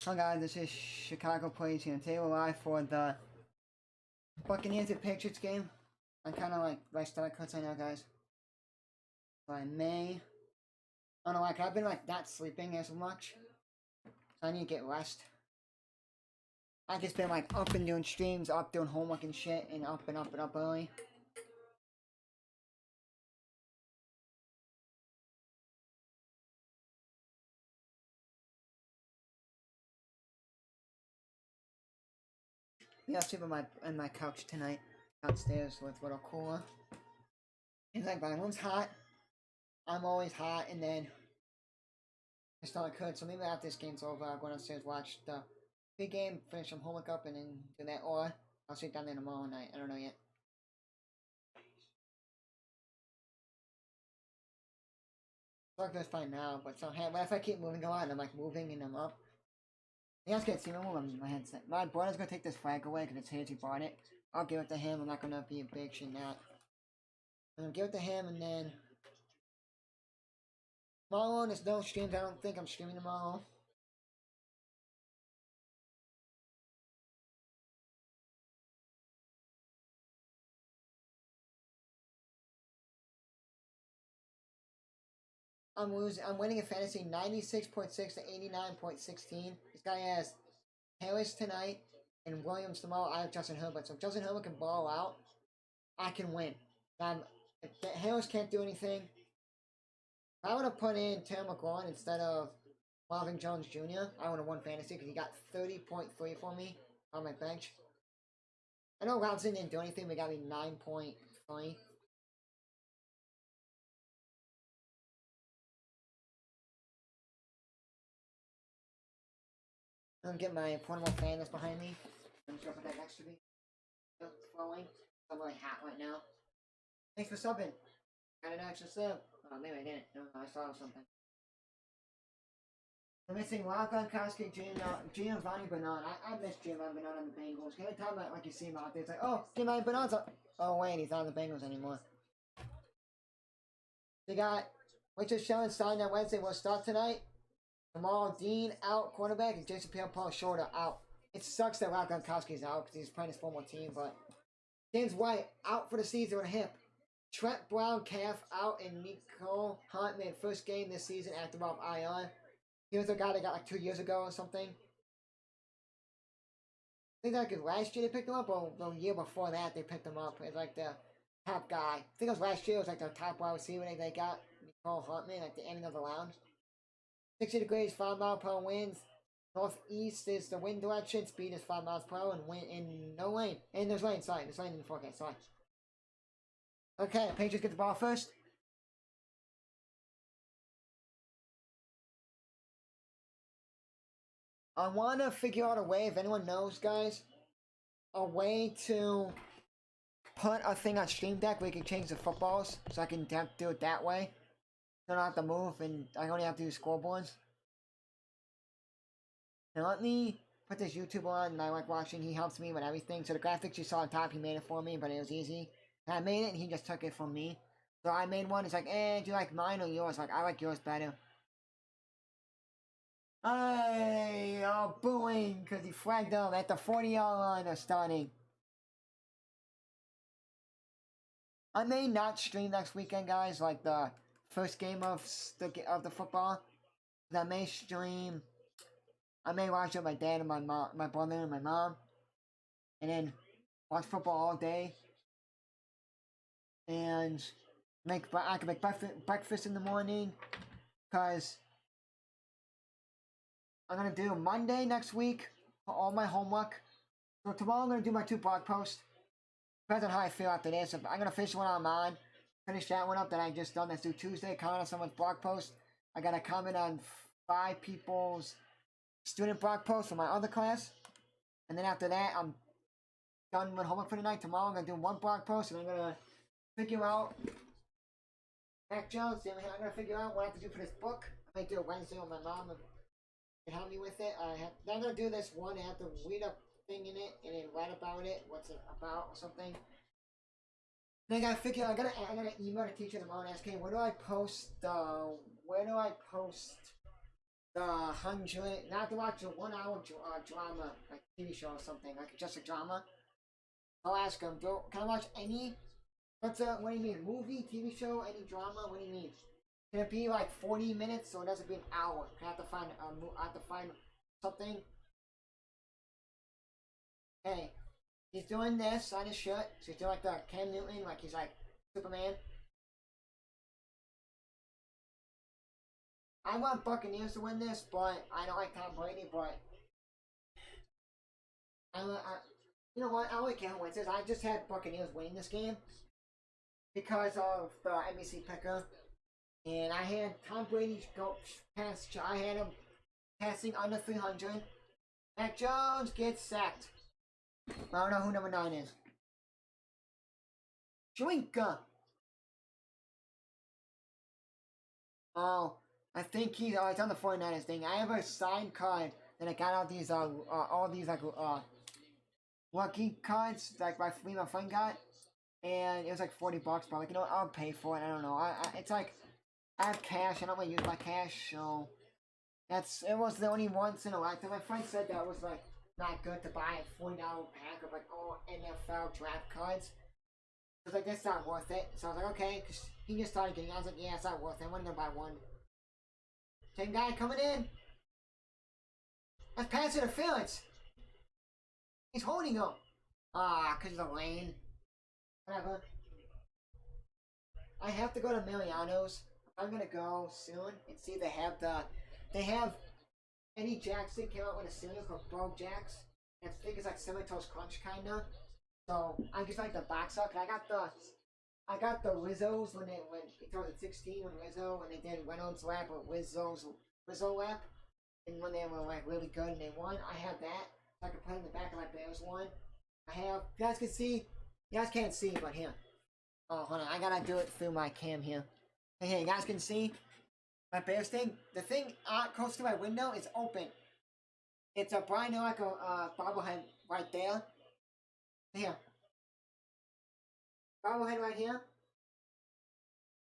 Hi guys, this is Chicago Plays here. Today we're live for the Buccaneers and Patriots game. I'm kind of like my stomach hurts right now, guys. So I don't know, like I've been like not sleeping as much, so I need to get rest. I just been like up and doing streams, up doing homework and shit, and up and up and up early. Yeah, I'll sleep on my couch tonight, downstairs with a little cooler. It's like my room's hot. I'm always hot, and then my stomach hurts. So maybe after this game's over, I'll go downstairs, watch the big game, finish some homework up, and then do that, or I'll sleep down there tomorrow night. I don't know yet. It's like fine now, but if I keep moving a lot, and I'm like moving and I'm up. You guys can't see me move, I'm my headset. My brother's gonna take this flag away because it's his, he bought it. I'll give it to him, I'm not gonna be a big shit now. I'm gonna give it to him, and then tomorrow there's no streams. I don't think I'm streaming tomorrow. I'm winning in fantasy 96.6 to 89.16. This guy has Harris tonight and Williams tomorrow. I have Justin Herbert. So if Justin Herbert can ball out, I can win. If Harris can't do anything, I would have put in Terry McLaurin instead of Marvin Jones Jr. I would have won fantasy because he got 30.3 for me on my bench. I know Robinson didn't do anything, but got me 9.3. I'm gonna get my portable fan that's behind me. I'm just gonna put that next to me. It's flowing. I'm really hot right now. Thanks for subbing. Got an extra sub. Oh, maybe I didn't. No, I saw something. I'm missing Lachlan, Koski, Gino, Vonnie, Bernard. I miss Giovanni Bernard on the Bengals. Every time like you see him out there, it's like, oh, Giovanni Bernard's on. Oh, wait, he's not on the Bengals anymore. They got Richard Shelton signed on Wednesday. Will start tonight. Jamal Dean out, quarterback, and Jason Pierre-Paul Shorter out. It sucks that Rob Gronkowski's out because he's playing his former team, but James White out for the season with a hip. Trent Brown calf out, and Nicole Hunt made first game this season after off IR. He was the guy that got like 2 years ago or something. I think like last year they picked him up, or the year before that they picked him up as like the top guy. I think it was last year. It was like the top wide receiver they got. Nicole Huntman at the end of the round. 60 degrees, 5 mile per hour winds. Northeast is the wind direction. Speed is 5 miles per hour, and wind in no lane. And there's rain. Sorry, there's rain in the forecast. Sorry. Okay, Patriots get the ball first. I want to figure out a way, if anyone knows, guys, a way to put a thing on Stream Deck where you can change the footballs, so I can do it that way. I don't have to move, and I only have to use scoreboards. Now let me put this YouTuber on, and I like watching. He helps me with everything. So the graphics you saw on top, he made it for me, but it was easy. And I made it, and he just took it from me. So I made one. It's like, do you like mine or yours? Like, I like yours better. Hey, oh, booing, because he flagged up at the 40-yard line of starting. I may not stream next weekend, guys, like the first game of the football. I may stream. I may watch it with my dad and my mom, my brother and my mom, and then watch football all day. And I can make breakfast in the morning, cause I'm gonna do Monday next week for all my homework. So tomorrow I'm gonna do my 2 blog posts. Depends on how I feel after this. I'm gonna finish one on mine, finish that one up that I just done. Let's do Tuesday. Comment on someone's blog post. I gotta comment on 5 people's student blog posts for my other class, and then after that I'm done with homework for the night. Tomorrow I'm gonna do 1 blog post, and I'm gonna figure out Mac Jones. I'm gonna figure out what I have to do for this book. I might do it Wednesday with my mom and help me with it. I'm gonna do this one. I have to read a thing in it and then write about it, what's it about or something. Then I gotta figure. I gotta email the teacher tomorrow and ask, hey, where do I post the 100, not to watch a 1 hour drama, like TV show or something, like just a drama. I'll ask him, can I watch any? What do you mean? Movie, TV show, any drama? What do you mean? Can it be like 40 minutes or does it be an hour? Can I have to find I have to find something? Hey, he's doing this on his shirt. So he's doing like the Cam Newton, like he's like Superman. I want Buccaneers to win this, but I don't like Tom Brady. But you know what? I don't really care who wins this. I just had Buccaneers winning this game because of the NBC picker, and I had Tom Brady go past. I had him passing under 300. Mac Jones gets sacked. I don't know who number 9 is. Chewinka. Oh, I think he's on the 49ers thing. I have a signed card that I got all these like lucky cards like my friend got, and it was like $40. But like, you know what, I'll pay for it. I don't know. It's like I have cash. I don't want to use my cash, so it was the only once in a lifetime. My friend said that was like not good to buy a $40 pack of like all NFL draft cards. I was like, that's not worth it. So I was like, okay, because he just started getting it. I was like, yeah, it's not worth it. I'm only gonna buy one. Same guy coming in. That's pass interference. He's holding him. Because of the lane. Whatever. I have to go to Miliano's. I'm gonna go soon and see they have Eddie Jackson came out with a cereal called Brogue Jacks. And I think it's like Cinnamon Toast Crunch kinda. So I just like the box up. I got the Rizzo's when he throws at 16 when Rizzo and they did Reynolds lap or Rizzo lap. And when they were like really good and they won, I have that. So I can put it in the back of my Bears one. I have, you guys can see, you guys can't see, but here. Oh, hold on, I gotta do it through my cam here. And here, you guys can see my Bears thing. The thing close to my window is open. It's a Brian Urlacher bobblehead right there. Here. Bobblehead right here.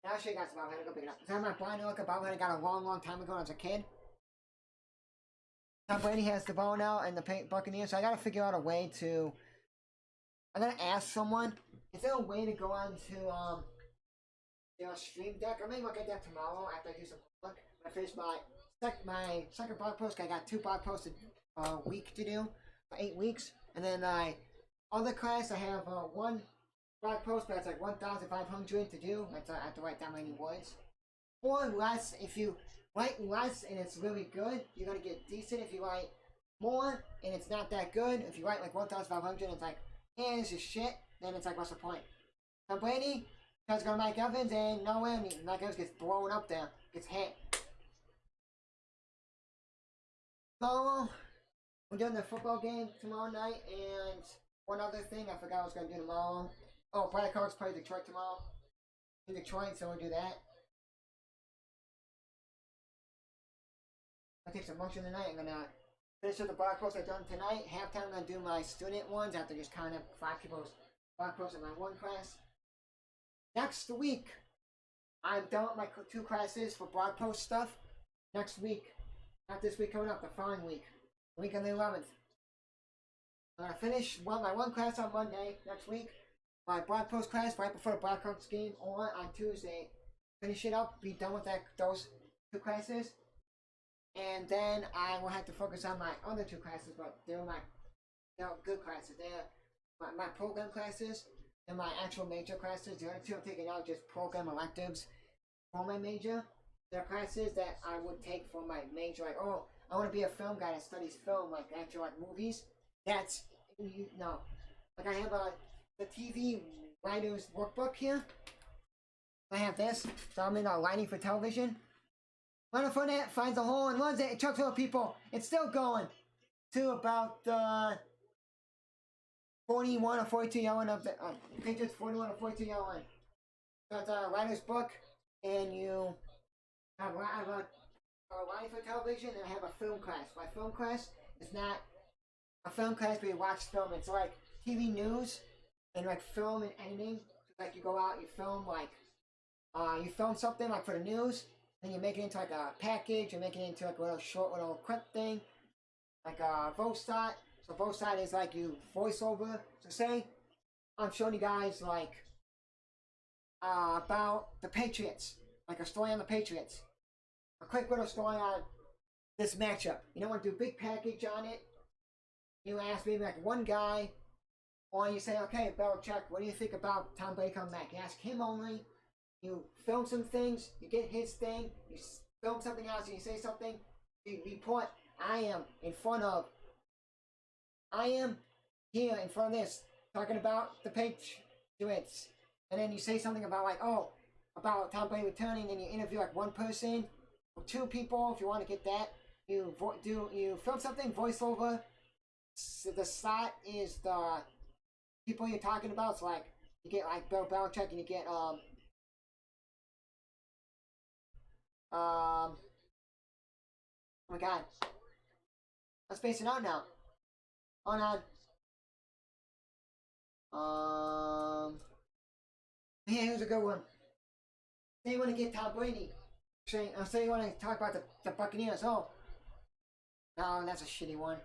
Now I'll show you guys the bobblehead. Go pick it up. This is my Brian Urlacher bobblehead I got a long time ago when I was a kid. Tom Brady has the ball now and the Buccaneers, so I gotta figure out a way to. I'm gonna ask someone. Is there a way to go on to Stream Deck? Or maybe I'll get that tomorrow after I do some homework. When I finish my second blog post, I got 2 blog posts a week to do for 8 weeks, and then other class I have 1 blog post, but it's like 1,500 to do. I have to write down many words. Or less, if you write less and it's really good, you're gonna get decent. If you write more and it's not that good, if you write like 1,500 and it's like, hey, this is shit, then it's like, what's the point? Tom Brady tries to go to Mike Evans and nowhere, and Mike Evans gets blown up there, gets hit. So, we're doing the football game tomorrow night, and one other thing I forgot I was gonna do tomorrow. Oh, Blackhawks play Detroit tomorrow. In Detroit, so we'll do that. I take some motion tonight. I'm gonna finish up the blog posts I've done tonight. Halftime, I'm gonna do my student ones after just kind of 5 people's blog posts in my 1 class. Next week, I'm done with my 2 classes for blog post stuff. Next week, not this week coming up, the following week, the week on the 11th. I'm gonna finish my 1 class on Monday next week. My blog post class right before the Blackhawks game, or on Tuesday. Finish it up, be done with those 2 classes. And then I will have to focus on my other 2 classes, but they're good classes. They're my program classes and my actual major classes. The other 2 I'm taking out just program electives for my major. They're classes that I would take for my major, like, oh, I want to be a film guy that studies film, like actual like movies. That's, no. Like I have the TV writer's workbook here. I have this, so I'm in lighting for television. Leonard Fournette finds a hole and runs it. It chucks over people. It's still going to about 41 or 42 yelling of the Patriots 41 or 42 yelling. So it's a writer's book, and you have a writing for television, and I have a film class. My film class is not a film class where you watch film. It's like TV news and like film and editing. Like you go out, you film like you film something like for the news. Then you make it into like a package, you make it into like a little short little clip thing, like a voice shot. So voice shot is like you voice over. So say I'm showing you guys like about the Patriots, like a story on the Patriots, a quick little story on this matchup. You don't want to do a big package on it. You ask maybe like one guy, or you say, okay, Belichick, what do you think about Tom Brady coming back? You ask him only. You film some things, you get his thing, you film something else, you say something, you report, I am here in front of this, talking about the Patriots. And then you say something about like, oh, about Tom Brady returning, and you interview like one person or two people if you want to get that. You film something, voiceover. The slot is the people you're talking about. So like you get like Bill Belichick, and you get oh my god. Let's space it out now. Hold on. Yeah, here's a good one. Say you want to get Tom Brady. Say you want to talk about the Buccaneers. Oh. No, that's a shitty one.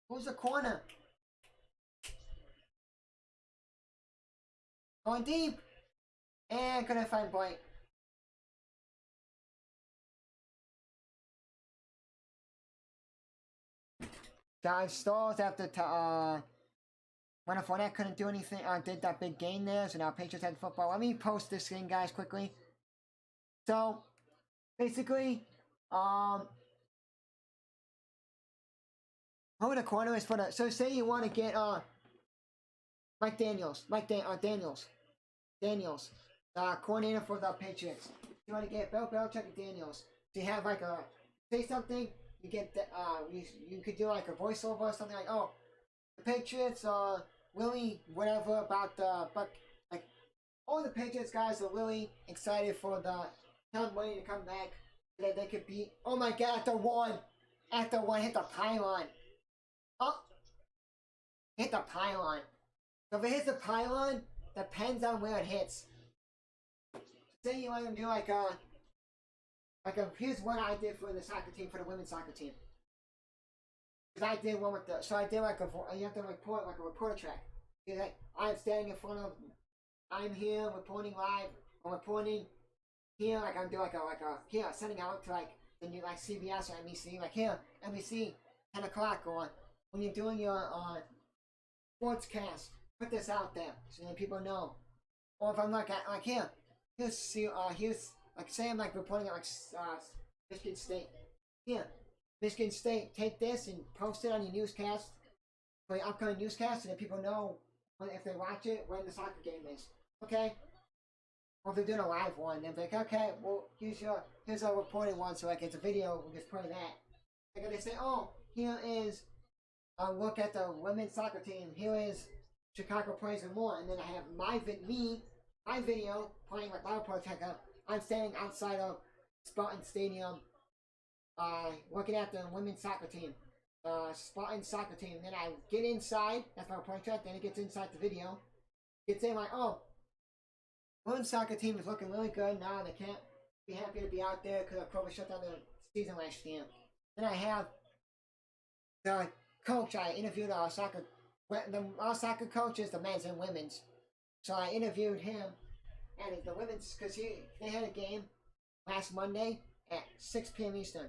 Who's the corner? Going deep. And couldn't find point. Dive stalls after when Fournette couldn't do anything, did that big gain there, so now Patriots had football. Let me post this thing, guys, quickly. So, basically, who the corner is for the, so say you want to get, Daniels, coordinator for the Patriots. You want to get Bill Belichick and Daniels. So you have like a, say something, you get the, you could do like a voiceover or something like, oh, the Patriots, really, whatever about the, but like, all the Patriots guys are really excited for the Tom Brady to come back, so that they could beat, oh my god, at the one, hit the pylon. Oh, hit the pylon. So if it hits the pylon, depends on where it hits. Say you want to do like a, here's what I did for the soccer team, for the women's soccer team. Because I did one with the, so I did like you have to report like a reporter track. You're like, I'm standing in front of, I'm here reporting live, I'm reporting here, like I'm doing like a, here, sending out to like the new, like CBS or NBC, like here, NBC, 10 o'clock, or when you're doing your sportscast, put this out there so that people know. Or if I'm like here, here's like say I'm like reporting at like Michigan State. Here, Michigan State, take this and post it on your newscast for your upcoming newscast, so that people know when, if they watch it, when the soccer game is. Okay. Or if they're doing a live one, they're like, okay, well here's our reporting one, so like it's a video, we'll just play that. Like they say, oh, here is a look at the women's soccer team. Here is Chicago plays and more, and then I have my video playing like my protector. I'm standing outside of Spartan Stadium, looking at the women's soccer team, Spartan soccer team. Then I get inside. That's my project. Then it gets inside the video. Gets in like, oh, women's soccer team is looking really good now. They can't be happy to be out there because I probably shut down the season last year. Then I have the coach. I interviewed our soccer coach is the men's and women's. So I interviewed him, and the women's, because they had a game last Monday at 6 p.m. Eastern.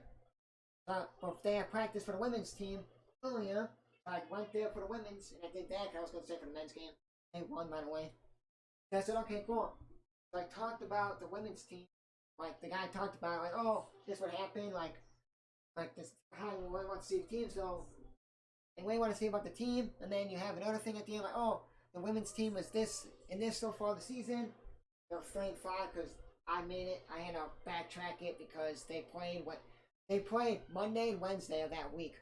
But they had practice for the women's team earlier. So I went there for the women's, and I did that. I was going to say for the men's game. They won, by the way. So I said, okay, cool. So I talked about the women's team. Like, the guy talked about, like, oh, this would happen. Like this, how we want to see the team. So, and we want to see about the team. And then you have another thing at the end, like, oh, the women's team was this and this so far the season. They're 3-5 because I made it. I had to backtrack it because they played Monday and Wednesday of that week.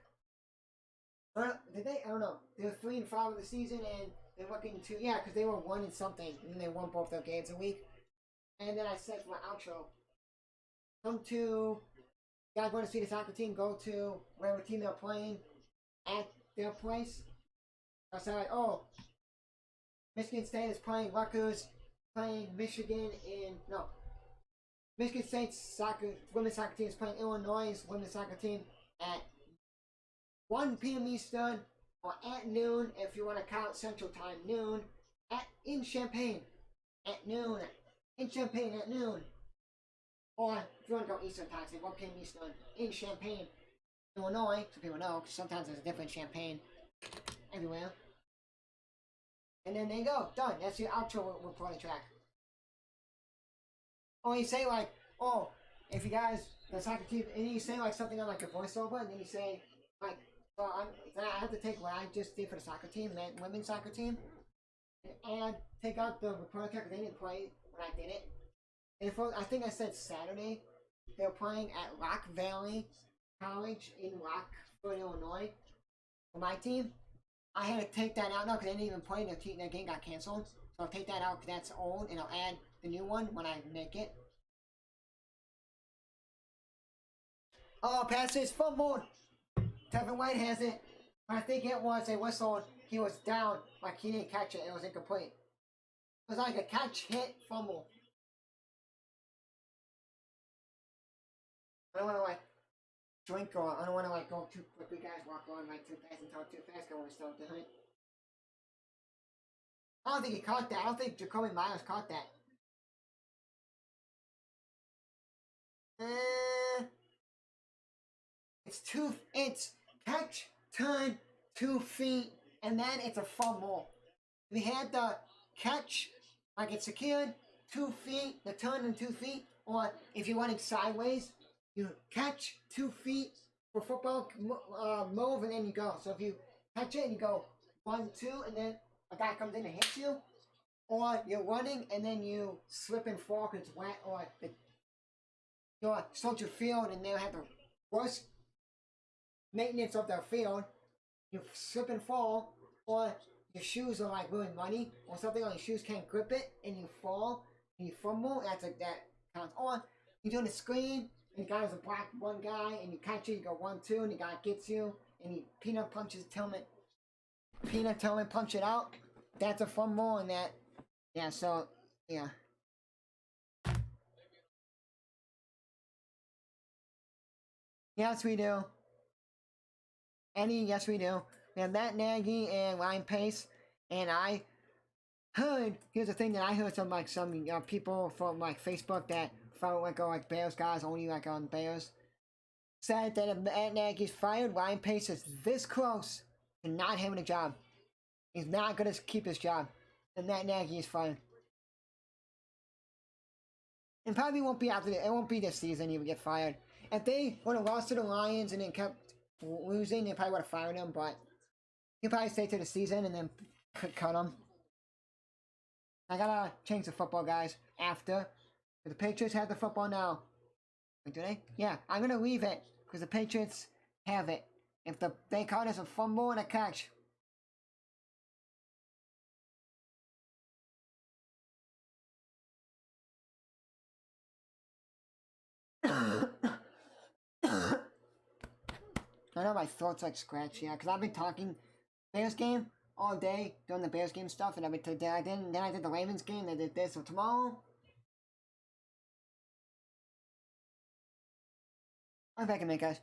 Did they? I don't know. They were 3-5 of the season, and they're looking to, yeah, because they were 1 and something, and they won both their games a week. And then I said for my outro, come to, you guys want to see the soccer team, go to whatever team they're playing at their place. I said, like, oh, Michigan State is playing Rutgers, playing Michigan in no. Michigan State's women's soccer team is playing Illinois' women's soccer team at 1 p.m. Eastern or at noon if you want to count Central Time, noon in Champaign at noon. In Champaign at noon. Or if you want to go Eastern Time, say 1 p.m. Eastern in Champaign, Illinois, so people know, because sometimes there's a different Champaign everywhere. And then there you go, done. That's your outro reporting track. Or you say like, oh, if you guys, the soccer team, and you say like something on like a voiceover, and then you say like, so I have to take what I just did for the soccer team, women's soccer team, and take out the reporting track because they didn't play when I did it. And I think I said Saturday, they were playing at Rock Valley College in Rockford, Illinois, for my team. I had to take that out now because they didn't even play. Their game got canceled. So I'll take that out because that's old, and I'll add the new one when I make it. Oh, passes fumbled. Tevin White has it. I think it was a whistle. He was down, like he didn't catch it. It was incomplete. It was like a catch, hit, fumble. I don't want to like drink or I don't want to like go too quickly, guys. Walk on like too fast and talk too fast. I want to start doing it. I don't think he caught that. I don't think Jacoby Myers caught that. It's catch, turn, 2 feet, and then it's a fumble. We had the catch, like it's secured, 2 feet, the turn and 2 feet, or if you're running sideways, you catch 2 feet for football move, and then you go. So if you catch it and you go 1, 2, and then a guy comes in and hits you, or you're running and then you slip and fall because it's wet, or you're such a field and they have the worst maintenance of their field, you slip and fall, or your shoes are like really muddy, or something, or your shoes can't grip it, and you fall, and you fumble, that counts. Or you're doing a screen, and the guy is a black one guy, and you catch it, you go 1, 2, and the guy gets you, and he peanut Tillman punch it out. That's a fumble, and that, yeah, so, yeah. Yes, we do. Yes, we do. We have Matt Nagy and Ryan Pace, and I heard. Here's the thing that I heard from like some people from like Facebook that follow like Bears guys only like on Bears said that if Matt Nagy's fired, Ryan Pace is this close to not having a job. He's not gonna keep his job, and Matt Nagy is fired. And probably won't be after it won't be this season he would get fired. If they would have lost to the Lions and then kept losing, they probably would have fired him, but he'll probably stay to the season and then cut him. I gotta change the football, guys, after. The Patriots have the football now. Wait, do they? Yeah, I'm gonna leave it, because the Patriots have it. If they caught us a fumble and a catch. I know my throat's like scratchy, yeah, because I've been talking Bears game all day, doing the Bears game stuff, and then I did the Ravens game, I did this, so tomorrow, I'm back in a minute, guys.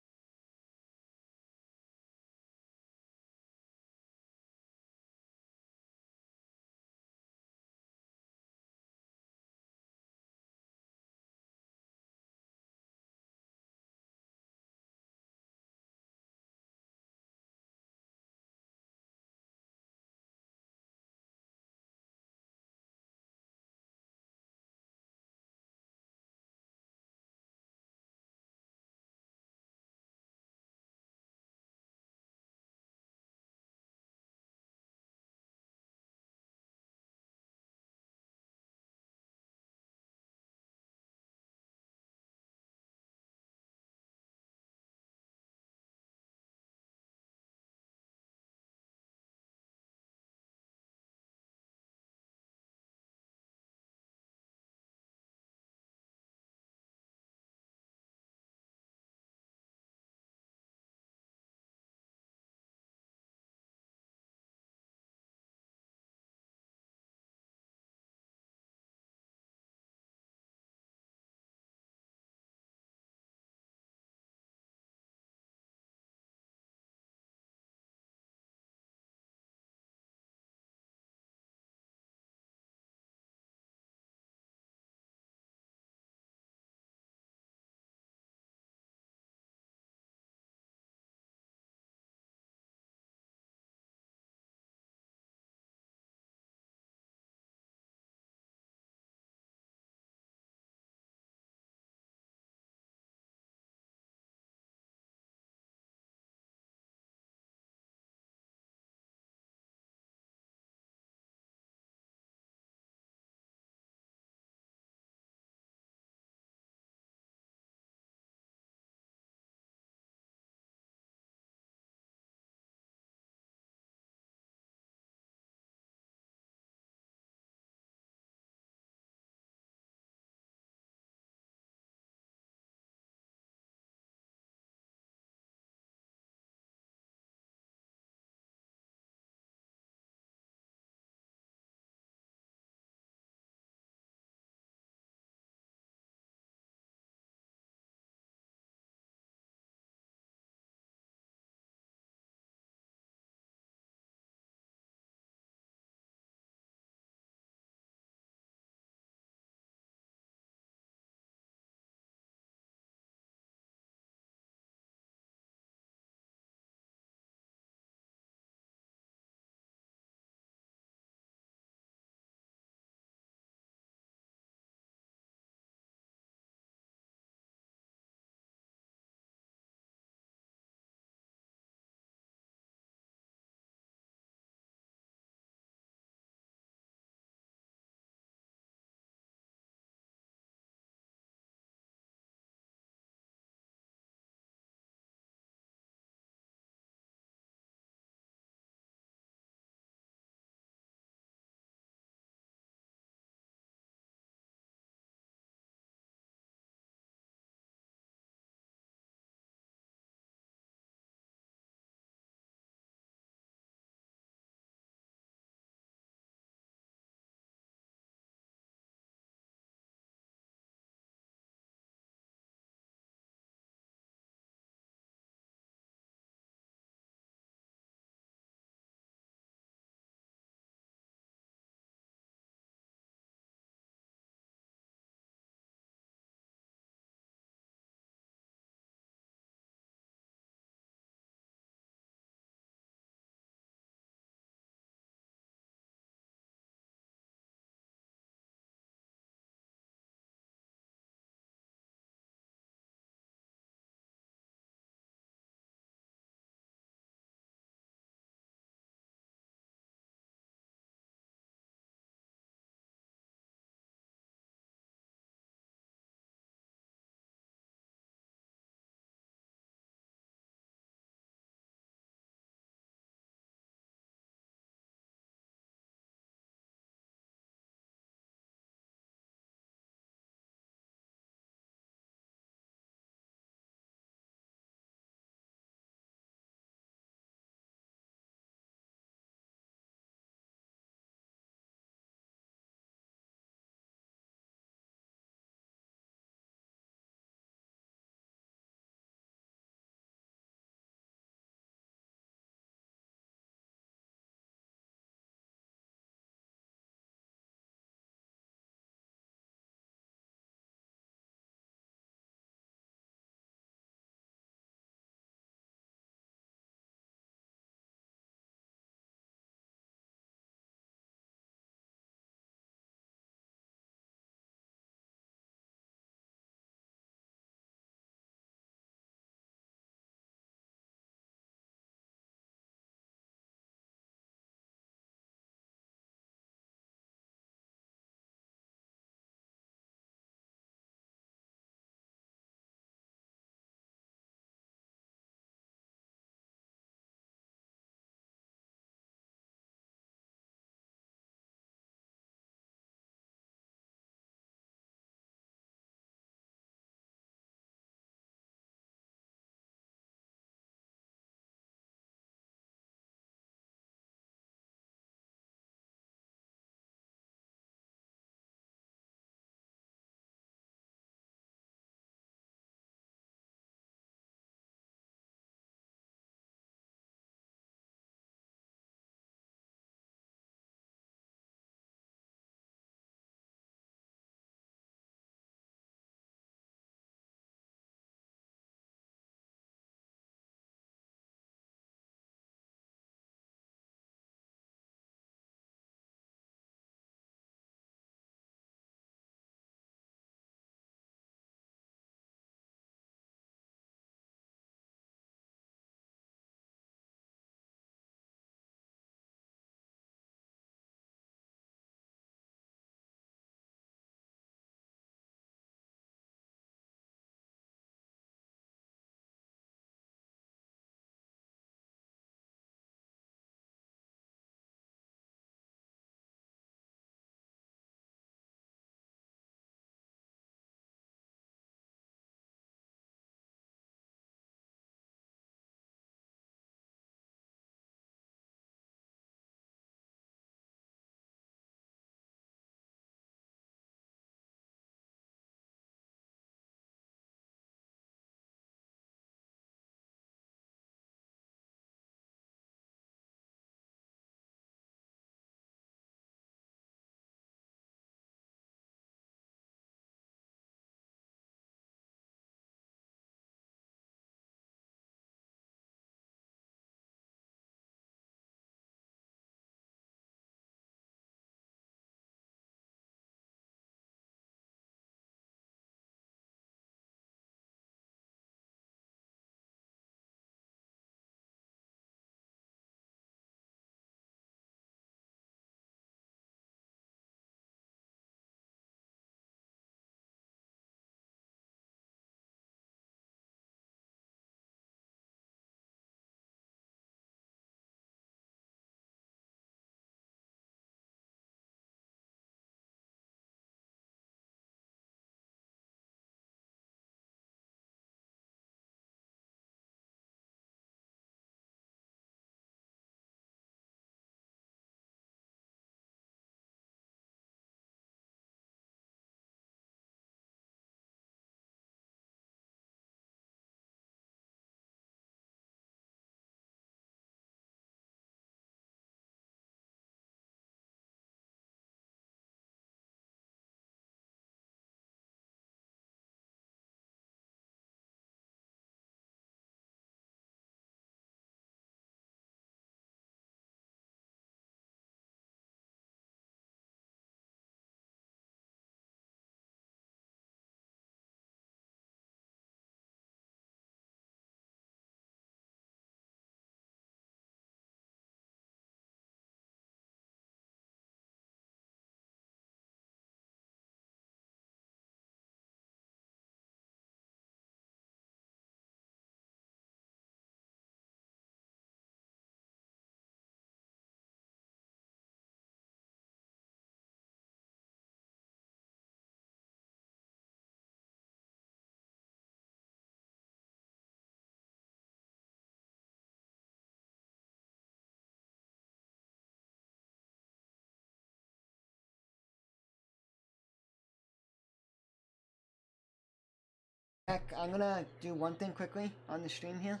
Heck, I'm gonna do one thing quickly on the stream here,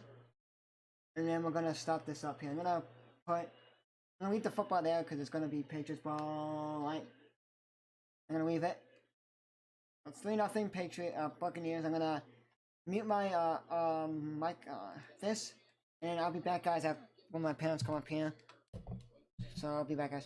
and then we're gonna stop this up here. I'm gonna leave the football there because it's gonna be Patriots ball, right? I'm gonna leave it. It's 3-0 Buccaneers. I'm gonna mute my mic this, and I'll be back, guys. When my parents come up here, so I'll be back, guys.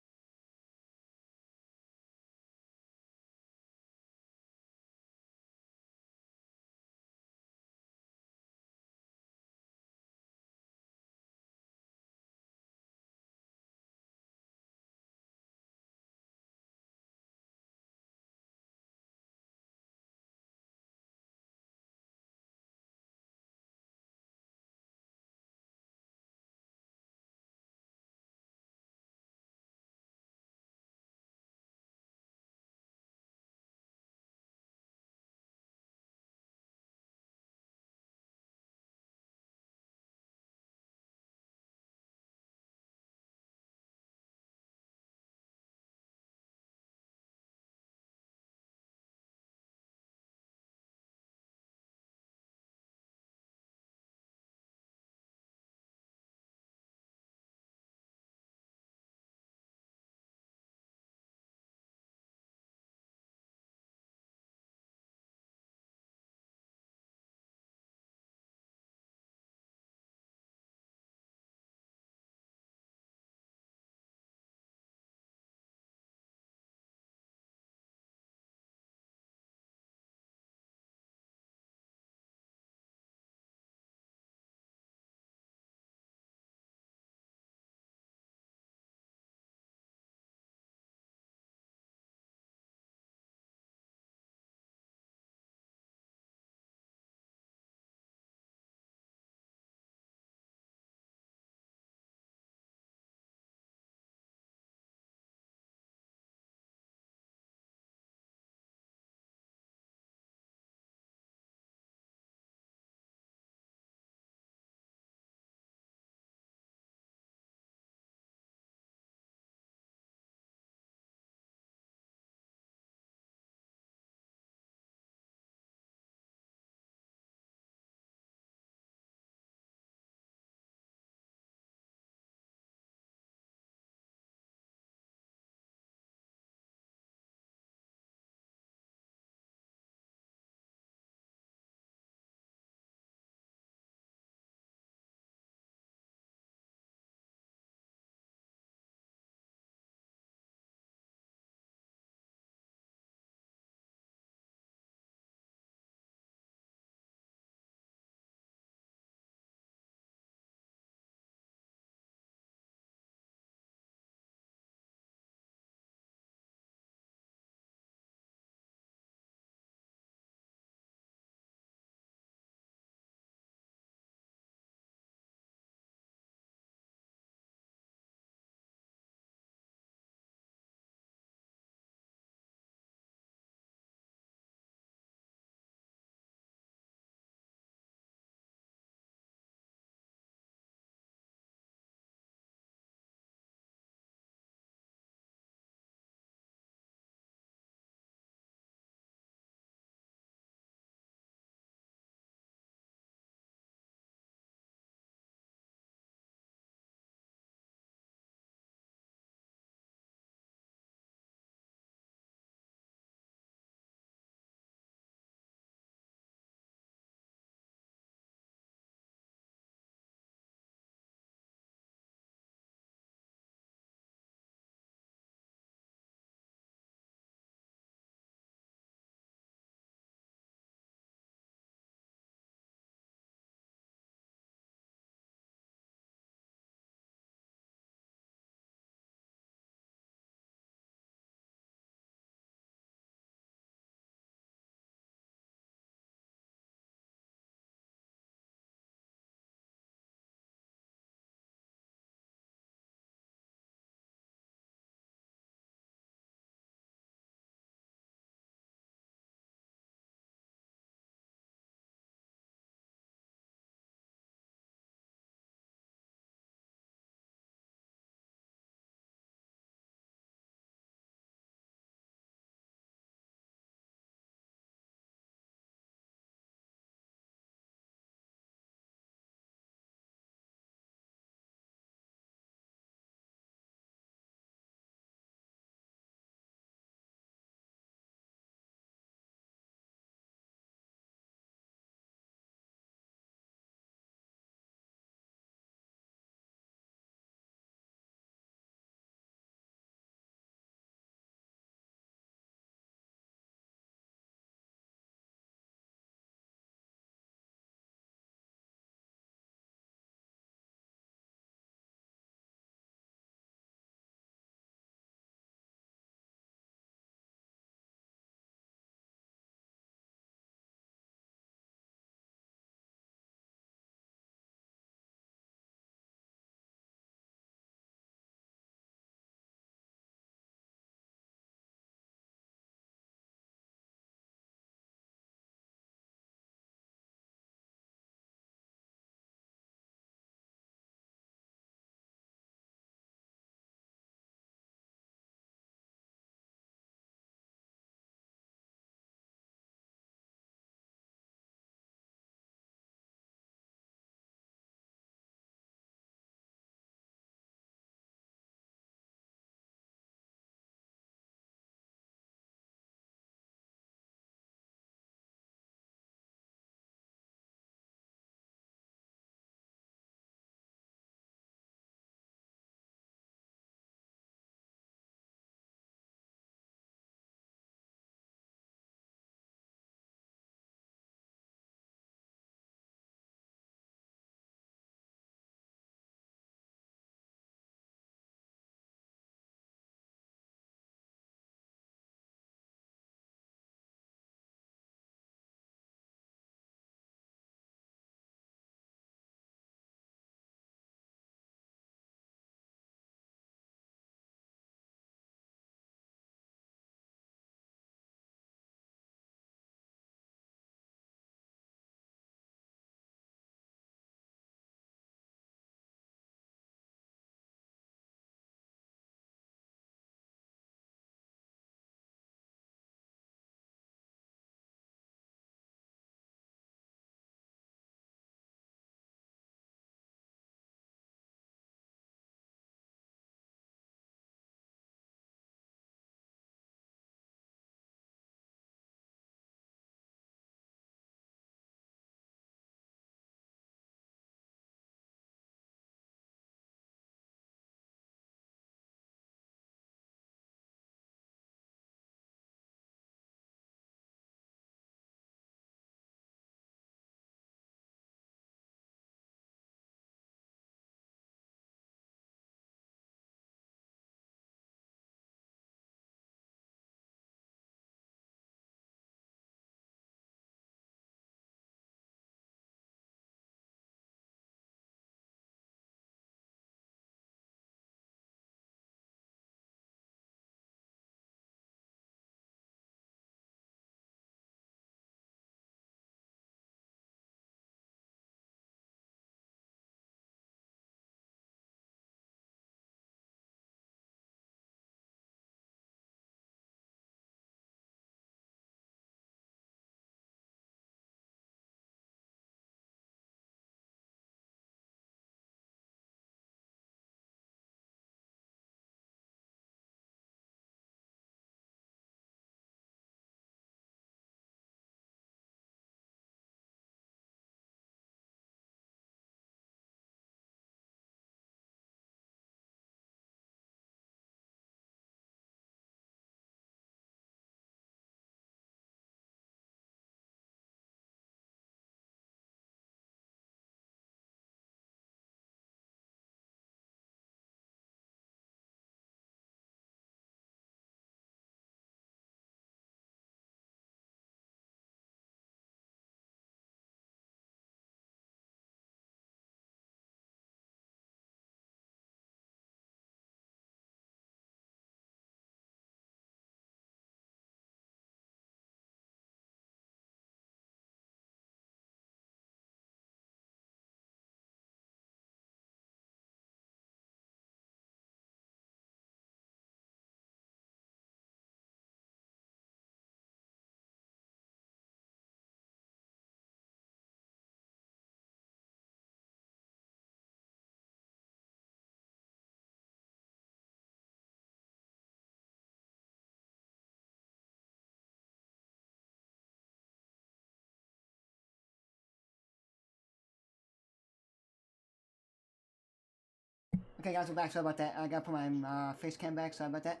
Okay, guys, we're back. Sorry about that. I gotta put my face cam back. Sorry about that.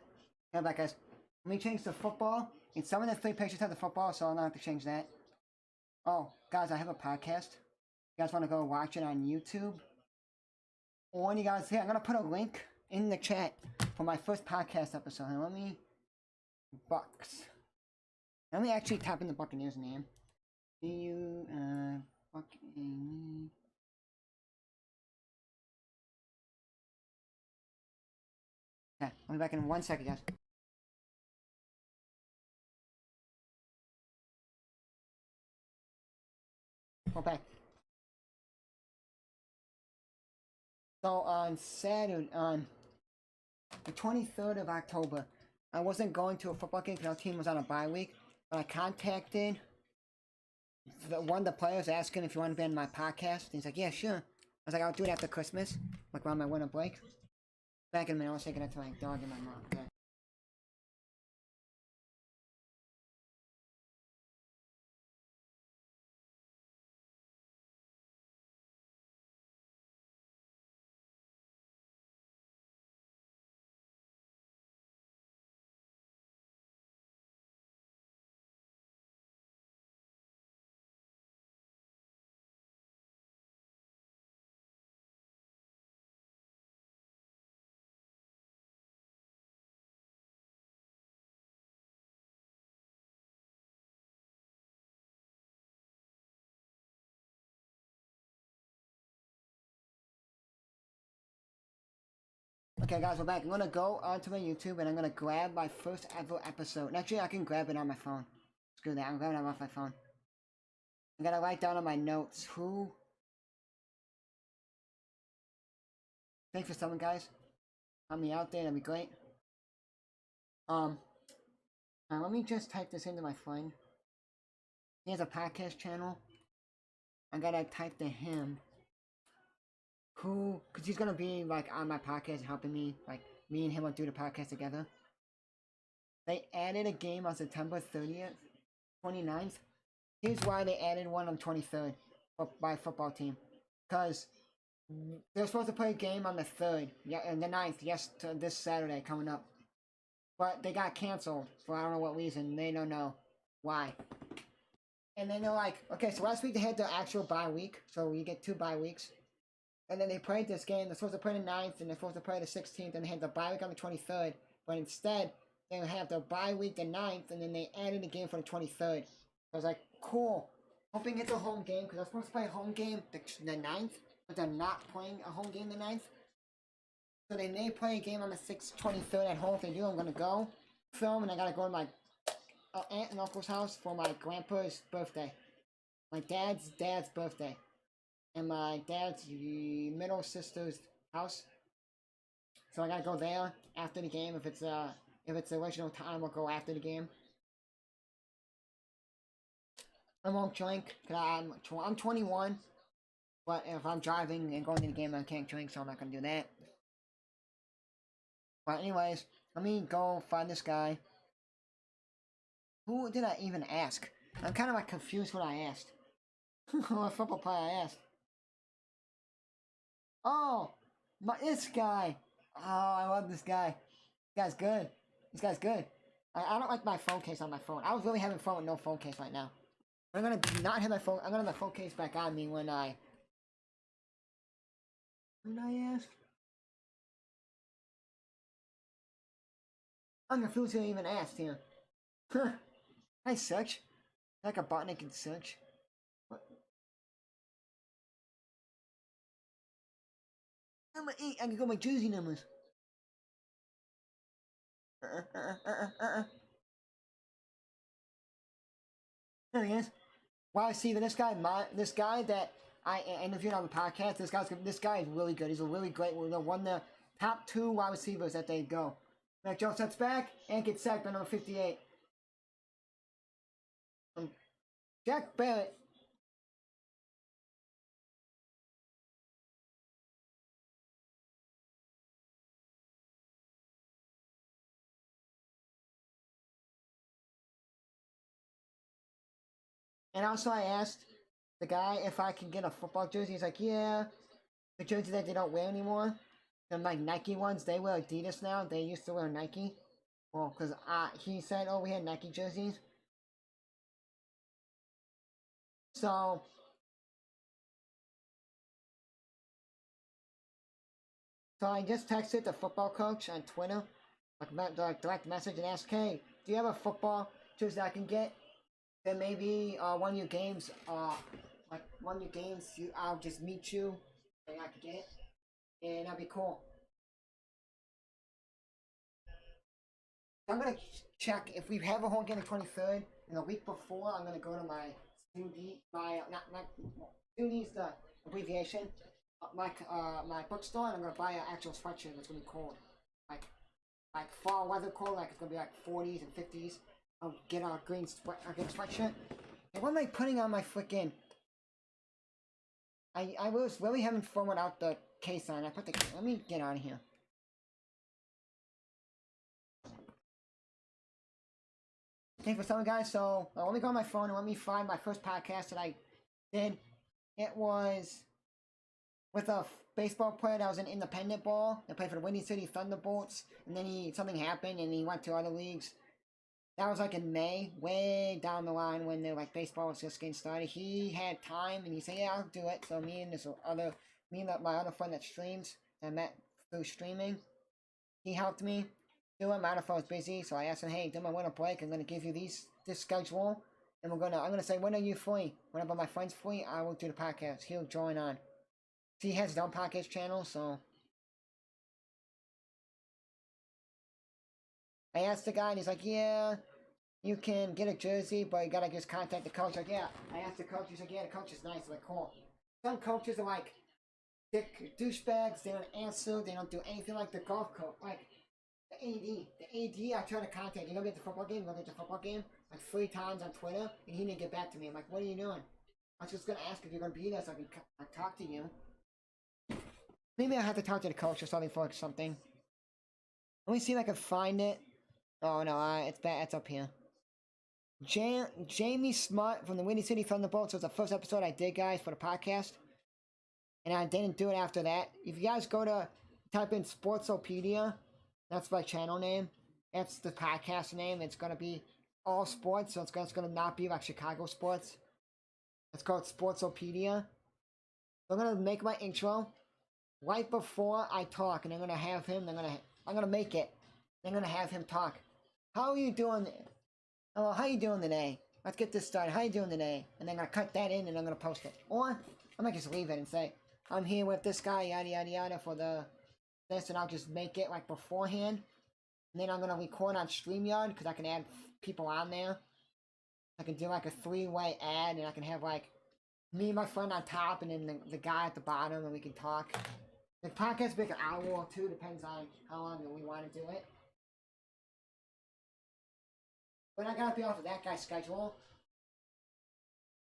Yeah, back, guys. Let me change the football. And some of the 3 pictures have the football, so I'll not have to change that. Oh, guys, I have a podcast. You guys want to go watch it on YouTube? Or when you guys here, I'm gonna put a link in the chat for my first podcast episode. And let me Bucks. Let me actually type in the Buccaneers name. Buccaneers. Okay, I'll be back in 1 second, guys. We're back. So on Saturday, on the 23rd of October, I wasn't going to a football game because our team was on a bye week, but I contacted one of the players asking if you want to be on my podcast. He's like, yeah, sure. I was like, I'll do it after Christmas, like around my winter break. Back in a minute, I was taking it to my dog and my mom. Okay. Okay, guys, we're back. I'm gonna go onto my YouTube and I'm gonna grab my first ever episode. And actually, I can grab it on my phone. Screw that, I'm grabbing it off my phone. I'm gonna write down on my notes who. Thanks for someone, guys. Help me out there, that'd be great. Let me just type this into my friend. He has a podcast channel. I gotta type to him. Who, cause he's gonna be like on my podcast helping me, like me and him will do the podcast together. They added a game on September 30th, 29th. Here's why they added one on 23rd by football team. Cause they're supposed to play a game on the 3rd, yeah, and the 9th, yes, this Saturday coming up. But they got canceled for I don't know what reason. They don't know why. And then they're like, okay, so last week they had the actual bye week, so you get 2 bye weeks. And then they played this game. They're supposed to play the 9th, and they're supposed to play the 16th, and they had the bye week on the 23rd. But instead, they have the bye week the 9th, and then they added a game for the 23rd. So I was like, cool. Hoping it's a home game, because they're supposed to play a home game the 9th, but they're not playing a home game the 9th. So they may play a game on the 23rd at home. If they do, I'm going to go film, and I got to go to my aunt and uncle's house for my grandpa's birthday. My dad's birthday. And my dad's middle sister's house. So I gotta go there after the game. If it's the original time, I'll go after the game. I won't drink because I'm 21. But if I'm driving and going to the game, I can't drink, so I'm not gonna do that. But anyways, let me go find this guy. Who did I even ask? I'm kind of like confused what I asked. What football player I asked. Oh, this guy. Oh, I love this guy. This guy's good. This guy's good. I don't like my phone case on my phone. I was really having fun with no phone case right now. I'm gonna not have my phone. I'm gonna have my phone case back on me when I. What did I ask? I'm confused who I even asked here. Huh. I search. Like a button I can search. What? Number 8. I can go my jersey numbers. There he is. Wow, see this guy, this guy that I interviewed on the podcast. This guy is really good. He's a really great. One of the top 2 wide receivers that they go. Mac Jones sets back and gets sacked by number 58. Jack Barrett. And also I asked the guy if I can get a football jersey. He's like, yeah, the jersey that they don't wear anymore. the like Nike ones, they wear Adidas now. They used to wear Nike. Well, because he said, oh, we had Nike jerseys. So I just texted the football coach on Twitter, like direct message, and asked, hey, do you have a football jersey I can get? Then maybe one of your games, like one of your games, I'll just meet you and I can get it, and that'd be cool. I'm gonna check if we have a home game the 23rd, and the week before I'm gonna go to my student, my not students, the abbreviation, my bookstore, and I'm gonna buy an actual sweatshirt that's gonna be cold, like fall weather cold, like it's gonna be like 40s and 50s. I'll get a green sweatshirt. And what am I putting on my freaking? I was really having fun without the case on. Let me get out of here. Thanks for telling, guys. So let me go on my phone and let me find my first podcast that I did. It was with a baseball player that was an independent ball that played for the Windy City Thunderbolts, and then something happened and he went to other leagues. That was like in May, way down the line when the baseball was just getting started. He had time and he said, "Yeah, I'll do it." So me and my other friend that streams, that I met through streaming, he helped me do it. My other friend was busy, so I asked him, "Hey, during my winter break, I'm gonna give you this schedule, and I'm gonna say, when are you free? Whenever my friend's free, I will do the podcast. He'll join on." He has his own podcast channel, so I asked the guy, and he's like, "Yeah, you can get a jersey, but you gotta just contact the coach." Like, yeah. I asked the coach, he's like, "Yeah, the coach is nice." I'm like, cool. Some coaches are like dick douchebags. They don't answer. They don't do anything like the golf coach. Like the AD. I try to contact. You gonna be at the football game? Like 3 times on Twitter, and he didn't get back to me. I'm like, what are you doing? I was just gonna ask if you're gonna be there so I can talk to you. Maybe I have to talk to the coach or something for something. Let me see if I can find it. Oh no, it's bad. It's up here. Jamie Smart from the Windy City Thunderbolts was the first episode I did, guys, for the podcast. And I didn't do it after that. If you guys go to type in Sportsopedia, that's my channel name. That's the podcast name. It's going to be all sports, so it's going to not be like Chicago sports. It's called Sportsopedia. So I'm going to make my intro right before I talk, and I'm going to have him, I'm going to make it. I'm going to have him talk. How are you doing? Oh, how you doing today? Let's get this started. How you doing today? And then I'm going to cut that in and I'm going to post it. Or I might just leave it and say, I'm here with this guy, yada yada yada, for this, and I'll just make it like beforehand. And then I'm going to record on StreamYard because I can add people on there. I can do like a 3-way ad, and I can have like me and my friend on top and then the guy at the bottom, and we can talk. The podcast will be like an hour or 2, depends on how long we want to do it. But I gotta be off of that guy's schedule.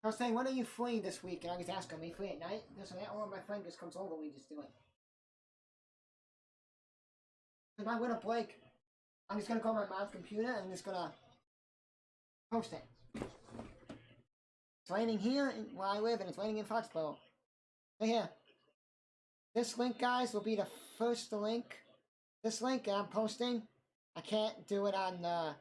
I was saying, when are you free this week? And I was asking, are you free at night? This and that, or my friend just comes over and we just do it. If I win a break, I'm just gonna go on my mom's computer and I'm just gonna post it. It's raining here where I live, and it's raining in Foxborough. Right here. This link, guys, will be the first link. This link that I'm posting, I can't do it on the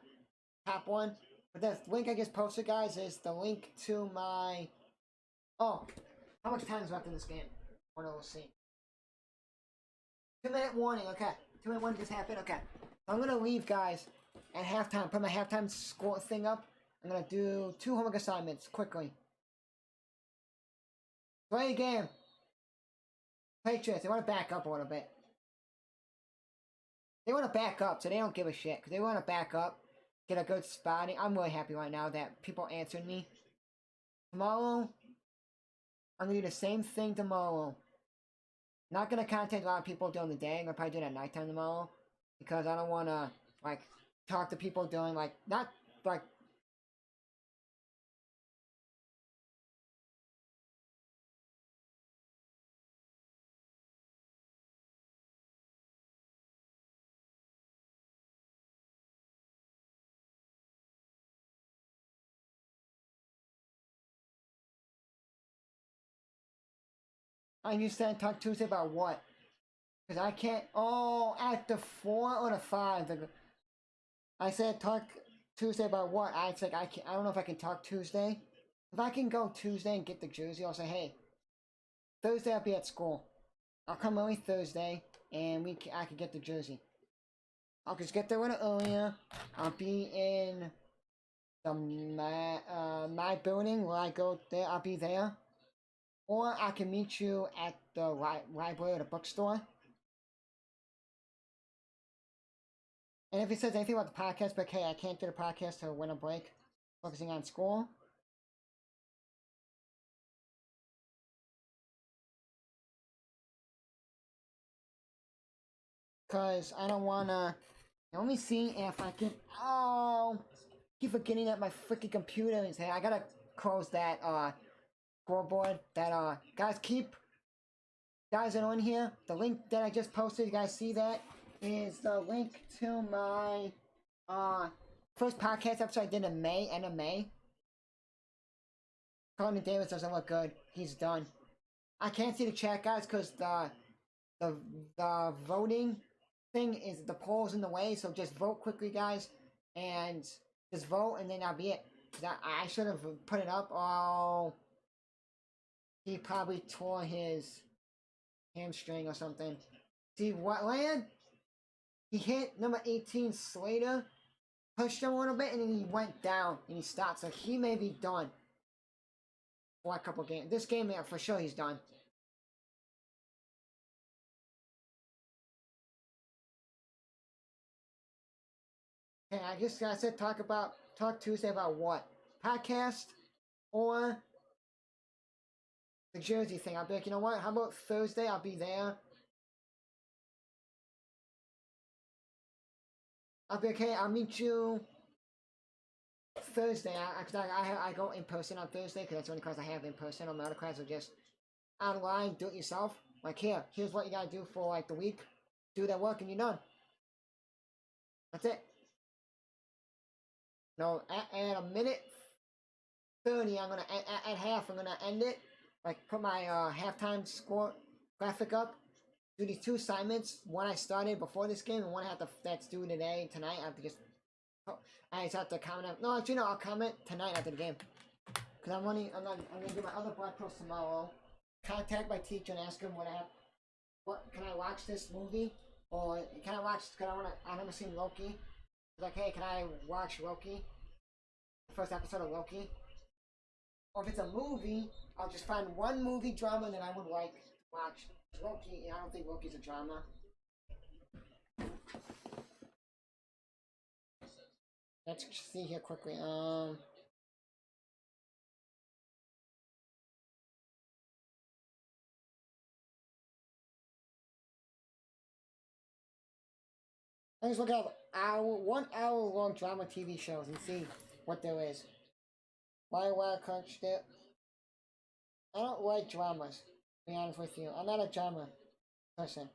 top one. But the link I just posted, guys, is the link to my... Oh, how much time is left in this game? We'll see. 2-minute warning, okay. 2-minute warning just happened, okay. I'm gonna leave, guys, at halftime. Put my halftime score thing up. I'm gonna do 2 homework assignments, quickly. Play a game. Patriots, they want to back up a little bit. They want to back up, so they don't give a shit. Because they want to back up, get a good spotting. I'm really happy right now that people answered me. Tomorrow, I'm going to do the same thing tomorrow. Not going to contact a lot of people during the day. I'm going to probably do it at nighttime tomorrow. Because I don't want to, like, talk to people during, like, not, like... You said talk Tuesday about what? Because I can't. Oh, at the 4 or the 5. I said talk Tuesday about what? I said I can. I don't know if I can talk Tuesday. If I can go Tuesday and get the jersey, I'll say, hey, Thursday I'll be at school. I'll come early Thursday, and I can get the jersey. I'll just get there a little earlier. I'll be in the my building where I go there. I'll be there, or I can meet you at the library or the bookstore. And if it says anything about the podcast, but hey, I can't do the podcast till winter break, focusing on school. Because I don't want to. Let me see if I can. Oh, keep forgetting that my freaking computer is here. I gotta close that scoreboard. That guys are on here. The link that I just posted, you guys see that, is the link to my first podcast episode I did in May, end of May. Colin Davis doesn't look good. He's done. I can't see the chat, guys, because the voting thing is the polls in the way. So just vote quickly, guys, and just vote, and then that'll be it. I should have put it up. Oh, he probably tore his hamstring or something. See what land? He hit number 18 Slater, pushed him a little bit, and then he went down and he stopped. So he may be done for a couple games. This game, yeah, for sure, he's done. Okay, I said talk Tuesday about what? Podcast or the jersey thing. I'll be like, you know what? How about Thursday? I'll be there. I'll be okay. I'll meet you Thursday. I go in person on Thursday because that's the only class I have in person. All my other classes are just online, do it yourself. Like here's what you gotta do for like the week. Do that work and you're done. That's it. No, at a minute 30, I'm gonna at half. I'm gonna end it. Like put my halftime score graphic up. Do these 2 assignments. One I started before this game, and one I have to that's due tonight. I have to just. I just have to comment. No, actually, no. I'll comment tonight after the game. Cause I'm gonna do my other blog post tomorrow. Contact my teacher and ask him what can I watch this movie, or can I watch? Cause I never seen Loki. Like, hey, can I watch Loki? The first episode of Loki. Or if it's a movie, I'll just find one movie drama that I would like to watch. Loki, I don't think Loki's a drama. Let's see here quickly. Let's look up 1 hour long drama TV shows and see what there is. Why Coach Dip? I don't like dramas, to be honest with you. I'm not a drama person.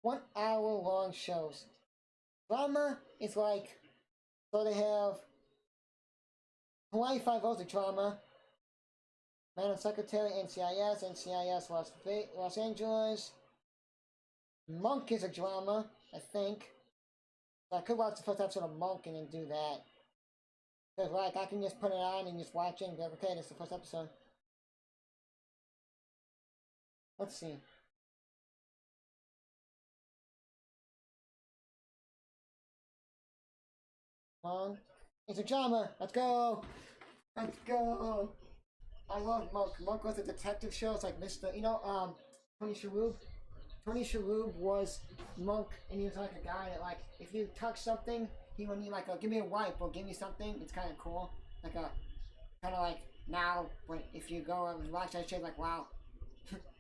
One hour long shows. Drama is like, so they have Hawaii 5-0's a drama. Madam Secretary, NCIS, Los Angeles. Monk is a drama, I think. So I could watch the first episode of Monk and then do that. Because, like, I can just put it on and just watch it and go, okay, this is the first episode. Let's see. Monk. It's a drama. Let's go. Let's go. I love Monk. Monk was a detective show. It's like Mr. Tony Shalhoub. Tony Shalhoub was Monk, and he was like a guy that, like, if you touch something, he would need like a give me a wipe or give me something. It's kind of cool. Like a kind of like now when if you go and watch that shit, like wow,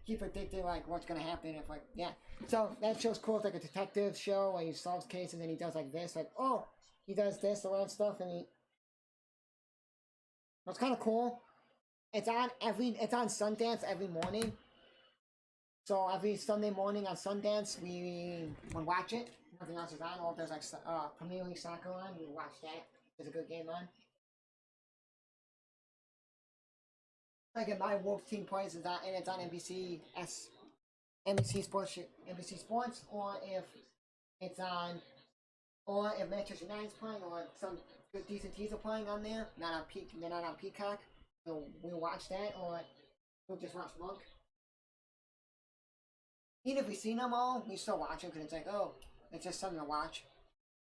he predicted like what's gonna happen if like yeah. So that show's cool. It's like a detective show where he solves cases and he does like this, like oh he does this around stuff and he. It's kind of cool. It's on Sundance every morning. So every Sunday morning on Sundance, we would watch it. Nothing else is on. Or if there's like Premier League soccer on, we would watch that. There's a good game on. Like if my Wolves team plays is on, and it's on NBC Sports, or if it's on, or if Manchester United's playing, or some good decent teams are playing on there, they're not on Peacock, so we'll watch that, or we'll just watch Monk. Even if we see them all, we still watch them because it's like, oh, it's just something to watch.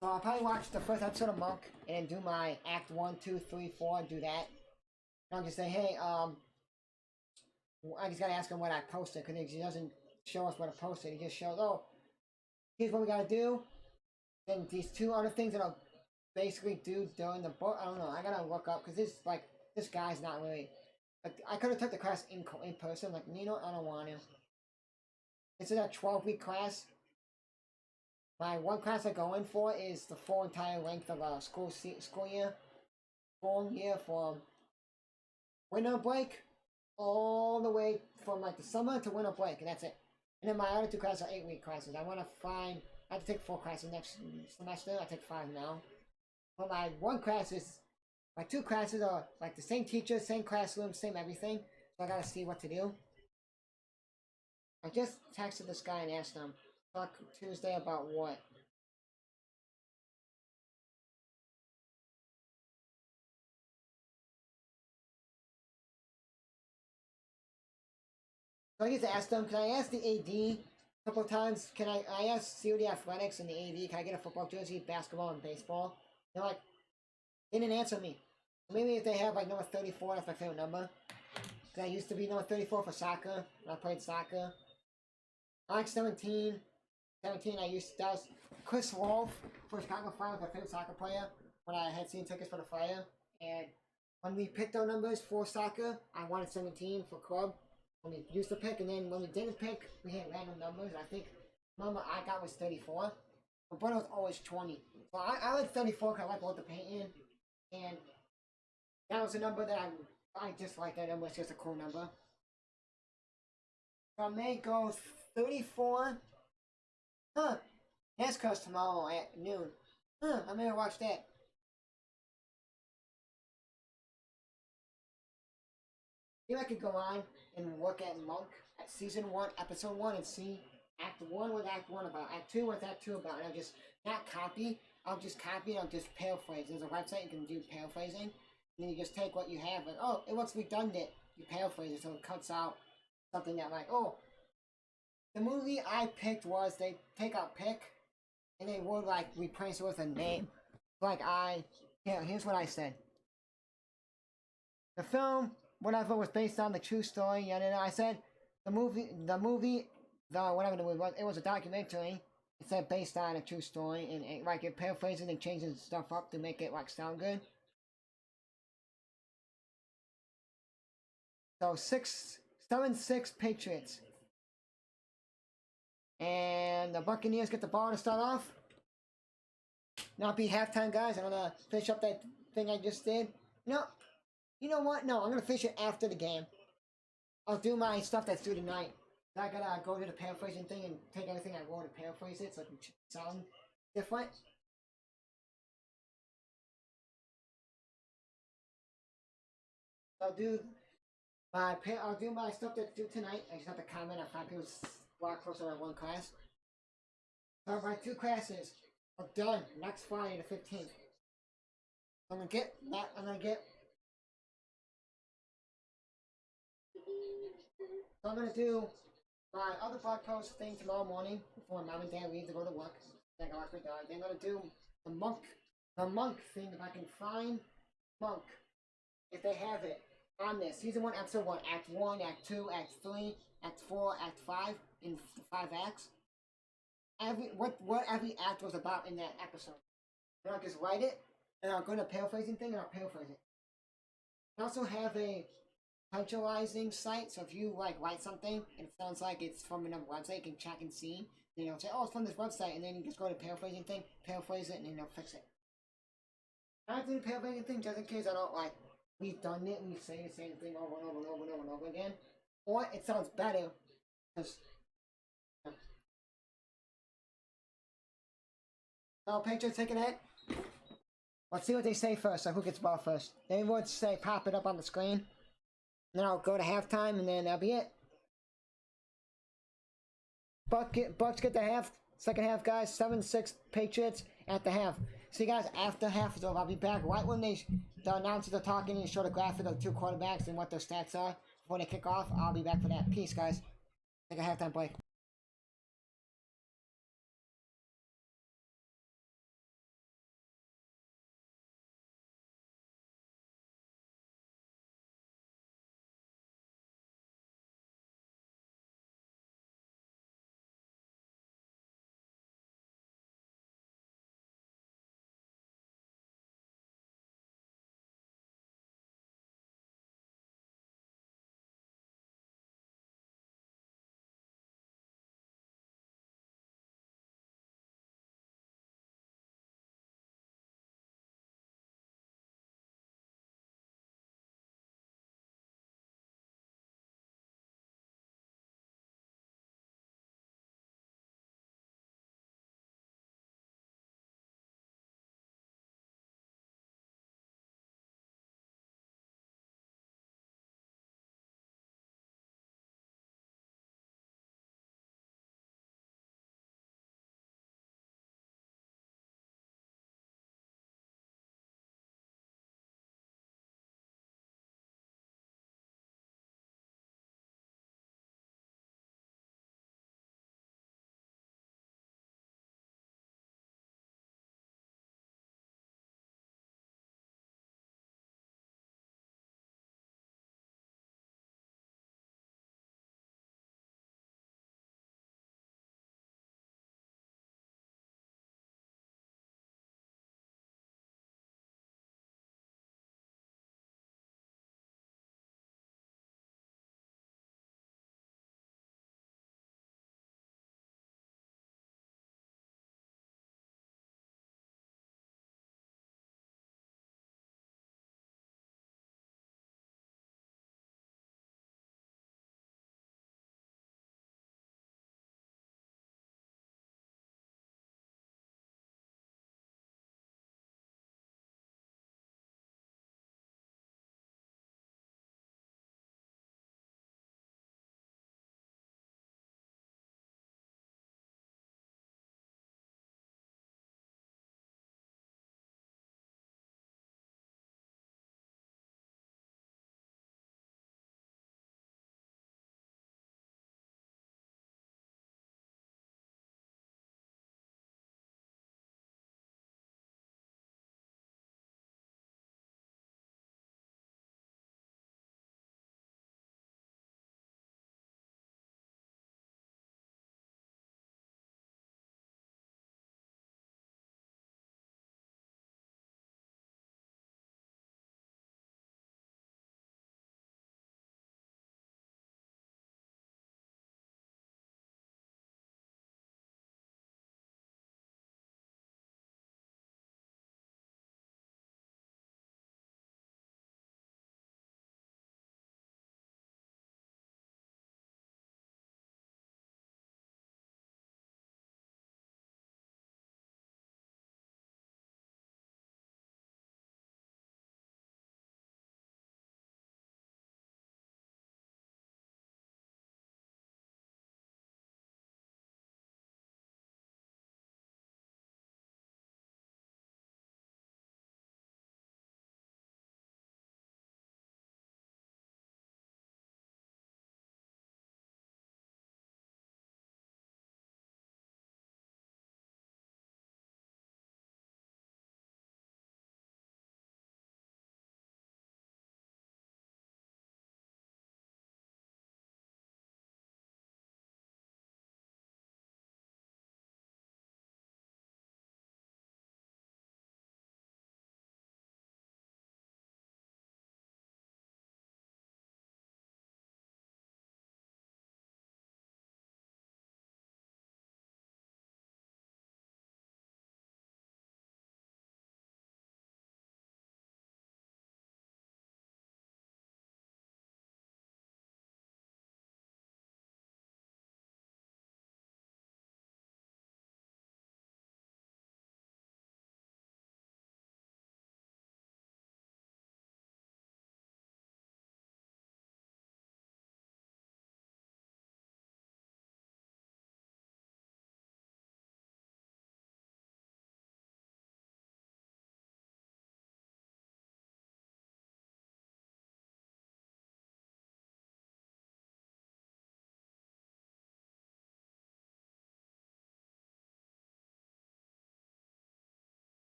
So I'll probably watch the first episode of Monk and then do my Act 1, 2, 3, 4, and do that. And I'll just say, hey, I just gotta ask him what I posted because he doesn't show us what I posted. He just shows, oh, here's what we gotta do. Then these two other things that I'll basically do during the book. I don't know. I gotta look up because this guy's not really. Like, I could have took the class in person. Like, you know, I don't want to. This is a 12-week class. My one class I go in for is the full entire length of a school year. Full year from winter break all the way from like the summer to winter break, and that's it. And then my other two classes are 8-week classes. I want to find. I have to take 4 classes next semester. I take 5 now. But my my 2 classes are like the same teacher, same classroom, same everything. So I gotta see what to do. I just texted this guy and asked him, talk Tuesday about what? So I just asked him, can I ask the AD a couple of times, I asked COD Athletics and the AD, can I get a football jersey, basketball, and baseball? They're like, they didn't answer me. Maybe if they have like number 34, that's my favorite number. Because I used to be number 34 for soccer, when I played soccer. I like 17. 17, that was Chris Wolf for Chicago Fire, was my favorite soccer player when I had seen tickets for the Fire. And when we picked our numbers for soccer, I wanted 17 for club. When we used to pick, and then when we didn't pick, we had random numbers. I think the number I got was 34. My brother was always 20. So I like 34 because I like all the painting. And that was a number that I just like that number. It's just a cool number. So I may go 34. Huh. NASCAR's tomorrow at noon. Huh, I may watch that. Maybe I could go on and look at Monk at season 1, episode 1, and see Act 1 with Act 1 about, Act 2 with Act 2 about, and I'll just not copy, I'll just copy and I'll just paraphrase. There's a website you can do paraphrasing, and then you just take what you have, and oh, it looks redundant. You paraphrase it so it cuts out something that like, oh, the movie I picked was, they take out pick, and they would like replace it with a name. Like here's what I said. The film, whatever, was based on the true story, and I said the movie, whatever the movie was, it was a documentary. It said based on a true story, and like it paraphrases and changes stuff up to make it like sound good. So 7-6 Patriots. And the Buccaneers get the ball to start off. Not be halftime, guys. I'm gonna finish up that thing I just did. No, you know what? No, I'm gonna finish it after the game. I'll do my stuff that's due tonight. I gotta go to the paraphrasing thing and take everything I wrote and paraphrase it so it can sound different. I'll do my stuff that's due tonight. I just have to comment on 5 people's block closer to 1 class. So my 2 classes are done next Friday the 15th. I'm gonna get. So I'm gonna do my other blog post thing tomorrow morning before Mom and Dad leave to go to work. Then I watch my dog. Then I'm gonna do the monk thing if I can find Monk, if they have it on this. Season 1, episode 1, Act 1, Act 2, Act 3, Act 4, Act 5, in 5 acts. What every act was about in that episode. And I'll just write it, and I'll go to paraphrasing thing, and I'll paraphrase it. I also have a punctualizing site, so if you like write something and it sounds like it's from another website, you can check and see. Then you'll say, oh, it's from this website, and then you just go to paraphrasing thing, paraphrase it, and then you'll fix it. I do the paraphrasing thing just in case I don't like redundant and we say the same thing over and over and over and over and over again. Or it sounds better because so Patriots taking it. Let's see what they say first. So who gets ball first? They would say pop it up on the screen. then I'll go to halftime, and then that'll be it. Bucks get the half, second half, guys. 7-6 Patriots at the half. See, guys, after half is over, I'll be back right when the announcers are talking and show the graphic of the two quarterbacks and what their stats are before they kick off. I'll be back for that. Peace, guys. Take a halftime break.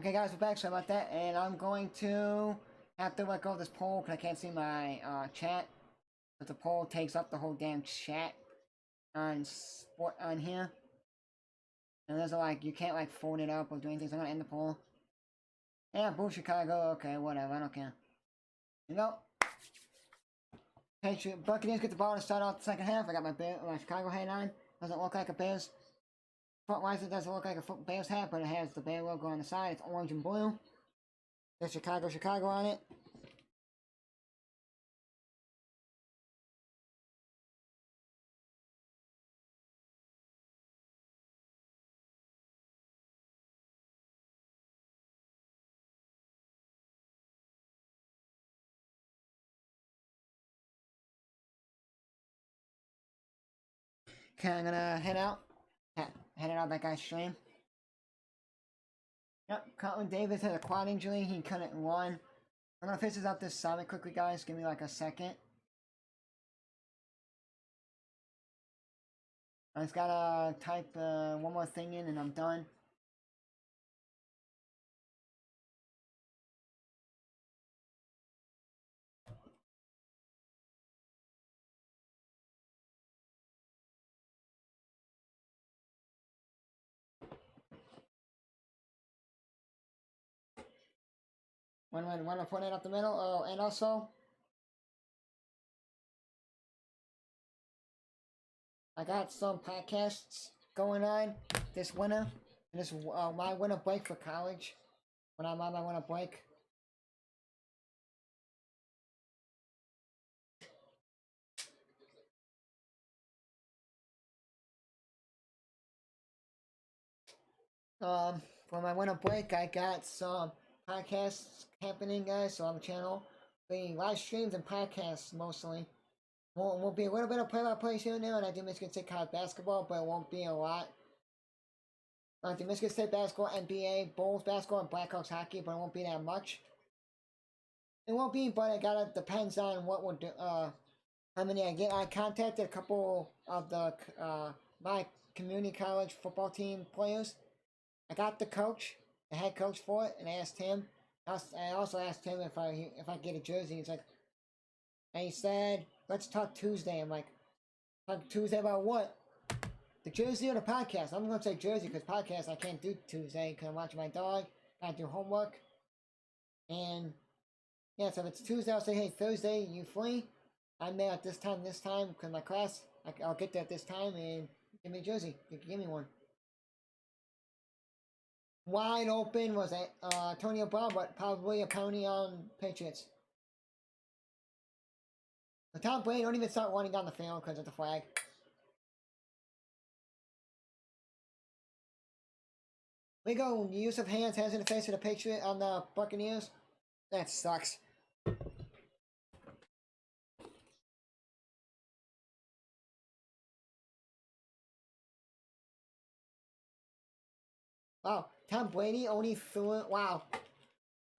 Okay, guys, we're back. Sorry about that. And I'm going to have to let go of this poll because I can't see my chat. But the poll takes up the whole damn chat on sport on here. And there's like, you can't like fold it up or do anything. So I'm gonna end the poll. Yeah, boo Chicago. Okay, whatever. I don't care. Here you go. Patriots, Buccaneers get the ball to start off the second half. I got my Chicago hat on. Doesn't look like a Bears. Front-wise, it doesn't look like a Bears hat, but it has the Bear logo on the side. It's orange and blue. There's Chicago on it. Okay, I'm gonna head out. Headed out that guy's stream. Yep, Colin Davis had a quad injury. He couldn't run. I'm gonna finish this up this summit quickly, guys. Give me like a second. I just gotta type one more thing in and I'm done. When I put it up the middle. Oh, and also I got some podcasts going on this winter. And this is my winter break for college. When I'm on my winter break. For my winter break, I got some podcasts happening, guys. So on the channel, the live streams and podcasts mostly. Won't be a little bit of play-by-play here and there, and I do Michigan State college basketball, but it won't be a lot. I do Michigan State basketball, NBA, Bulls basketball, and Blackhawks hockey, but it won't be that much. It won't be, but it gotta depends on what we'll do. How many I get. I contacted a couple of the my community college football team players. I got the coach, the head coach for it, and I asked him. I also asked him if I get a jersey. He's like, and he said, "Let's talk Tuesday." I'm like, "Talk Tuesday about what? The jersey or the podcast?" I'm gonna say jersey because podcast I can't do Tuesday because I'm watching my dog. Gotta do homework. And yeah, so if it's Tuesday, I'll say, "Hey, Thursday, you free? I'm there at this time, because my class. I'll get there at this time and give me a jersey. You can give me one." Wide open was Antonio Brown, but probably a penalty on Patriots. The Tom Brady don't even start running down the field because of the flag. We go. Use of hands in the face of the Patriot on the Buccaneers. That sucks. Wow, Tom Brady only threw it. Wow.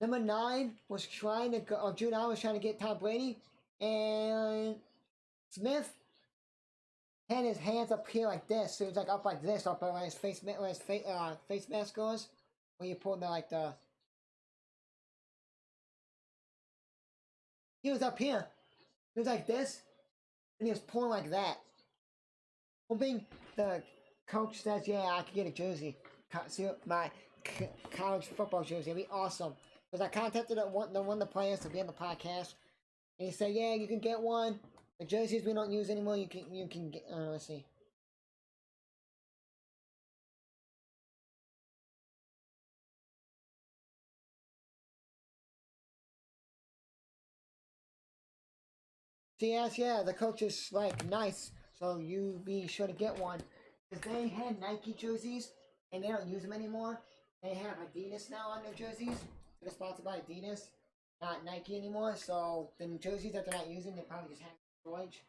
Number 9 was trying to go. Jude Allen was trying to get Tom Brady, and Smith had his hands up here like this. So it was like up like this, up where his face mask goes. When you pull the he was up here. He was like this, and he was pulling like that. Hoping the coach says, "Yeah, I could get a jersey. See my college football jersey. It'd be awesome." Because I contacted one of the players to be on the podcast, and he said, "Yeah, you can get one. The jerseys we don't use anymore. You can get. Let's see." She asked, "Yeah, the coach is like nice, so you be sure to get one." Because they had Nike jerseys, and they don't use them anymore. They have Adidas now on their jerseys. They're sponsored by Adidas, not Nike anymore. So the jerseys that they're not using, they probably just have storage.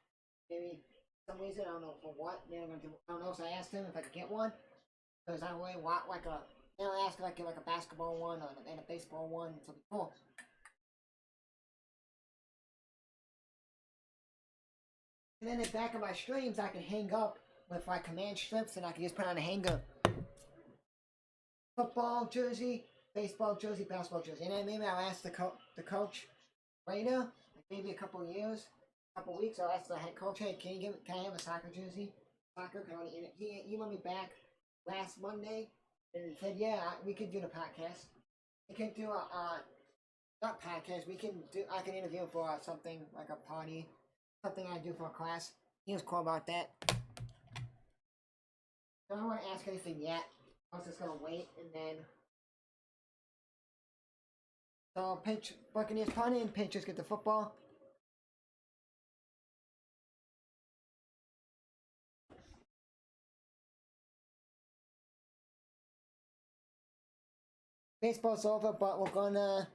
Maybe for some reason, I don't know for what. They're gonna do, I don't know. So I asked him if I could get one because I really want like a. Then I asked if I could get like a basketball one and a baseball one. So cool. And then in the back of my streams, I can hang up with my command strips, and I can just put on a hanger. Football jersey, baseball jersey, basketball jersey. And then maybe I'll ask the coach later, like maybe a couple years, a couple weeks, I'll ask the head coach, hey, can I have a soccer jersey? Soccer, he emailed me back last Monday and said, yeah, we could do the podcast. We can do not podcast, I can interview for something like a party, something I do for a class. He was cool about that. So I don't want to ask anything yet. I was just gonna wait and then. So Buccaneers punt in, Patriots get the football. Baseball's over, but we're gonna.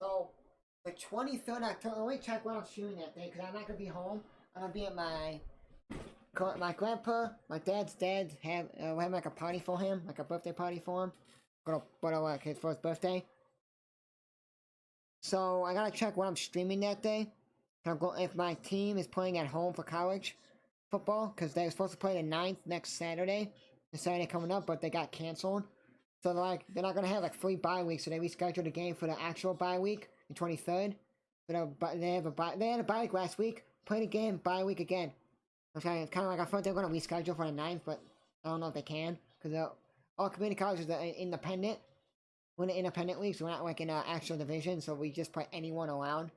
So the 23rd October. Let me check what I'm shooting that day because I'm not gonna be home. I'm gonna be at my grandpa, my dad's dad we're having like a party for him, like a birthday party for him. But for his birthday. So I gotta check what I'm streaming that day. If my team is playing at home for college football, because they were supposed to play the 9th next Saturday, the Saturday coming up, but they got canceled. So they're not gonna have like 3 bye weeks, so they rescheduled the game for the actual bye week, the 23rd. But they had a bye week last week, played a game, bye week again. Okay, it's kind of like I thought they were gonna reschedule for the 9th, but I don't know if they can, because all community colleges are independent. We're in an independent league, so we're not like in an actual division, so we just play anyone allowed.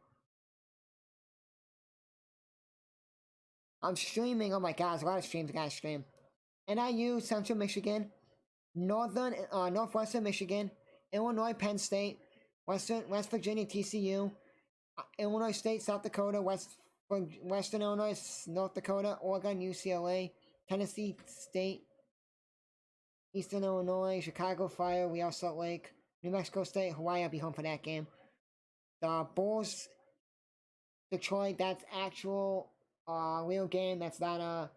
I'm streaming, oh my god, there's a lot of streams I gotta stream. NIU, Central Michigan, Northwestern Michigan, Illinois, Penn State, West Virginia, TCU, Illinois State, South Dakota, Western Illinois, North Dakota, Oregon, UCLA, Tennessee State, Eastern Illinois, Chicago Fire, Real Salt Lake, New Mexico State, Hawaii. I'll be home for that game. The Bulls, Detroit, that's actual real game. That's not a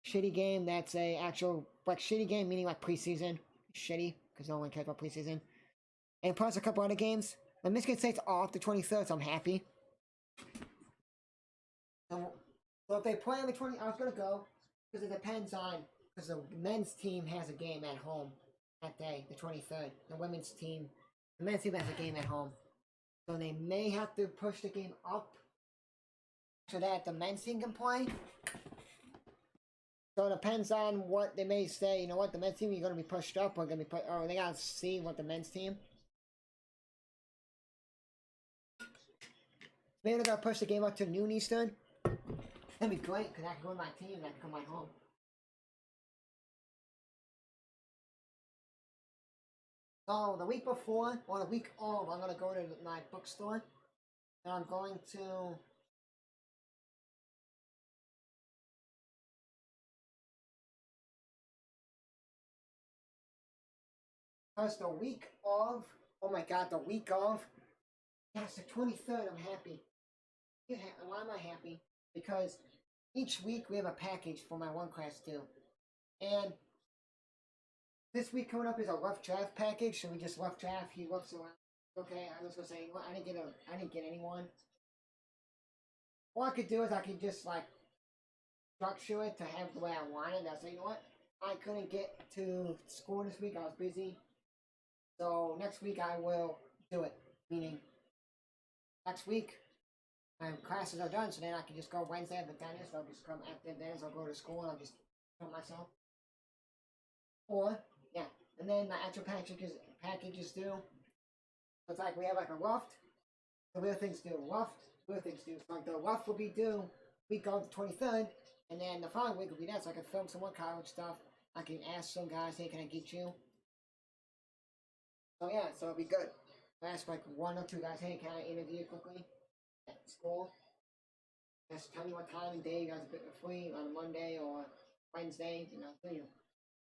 shitty game. That's a actual like shitty game, meaning like preseason. Shitty, because no one cares about preseason. And plus a couple other games. And Michigan State's off the 23rd, so I'm happy. So if they play on the 20th, I was gonna go because it depends on because the men's team has a game at home that day, the 23rd. The men's team has a game at home, so they may have to push the game up so that the men's team can play. So it depends on what they may say. You know what, the men's team, you're gonna be pushed up, or gonna be or they gotta see what the men's team. Maybe they're gonna push the game up to noon Eastern. That'd be great because I can go to my team and I can come right home. So the week before, or the week of, I'm gonna go to my bookstore, and I'm going to. Because the week of, oh my god, the week of, yes, the 23rd, I'm happy. Why am I happy? Because each week we have a package for my one class too. And this week coming up is a rough draft package, so we just rough draft, he looks around. Okay, I was gonna say, I didn't get anyone. What I could do is I could just like structure it to have the way I wanted. I say, you know what? I couldn't get to school this week, I was busy. So next week I will do it. Meaning next week my classes are done, so then I can just go Wednesday at the dentist. I'll just come after the dentist, I'll go to school and I'll just film myself. Or yeah, and then the actual packages due. So it's like we have like a rough, the real things due, real things due. So like the rough will be due week of the 23rd, and then the following week will be that. So I can film some more college stuff. I can ask some guys, hey, can I get you? So yeah, so it'll be good. I ask like 1 or 2 guys, hey, can I interview you quickly at school? Just tell me what time and day you guys are free on Monday or Wednesday, you know.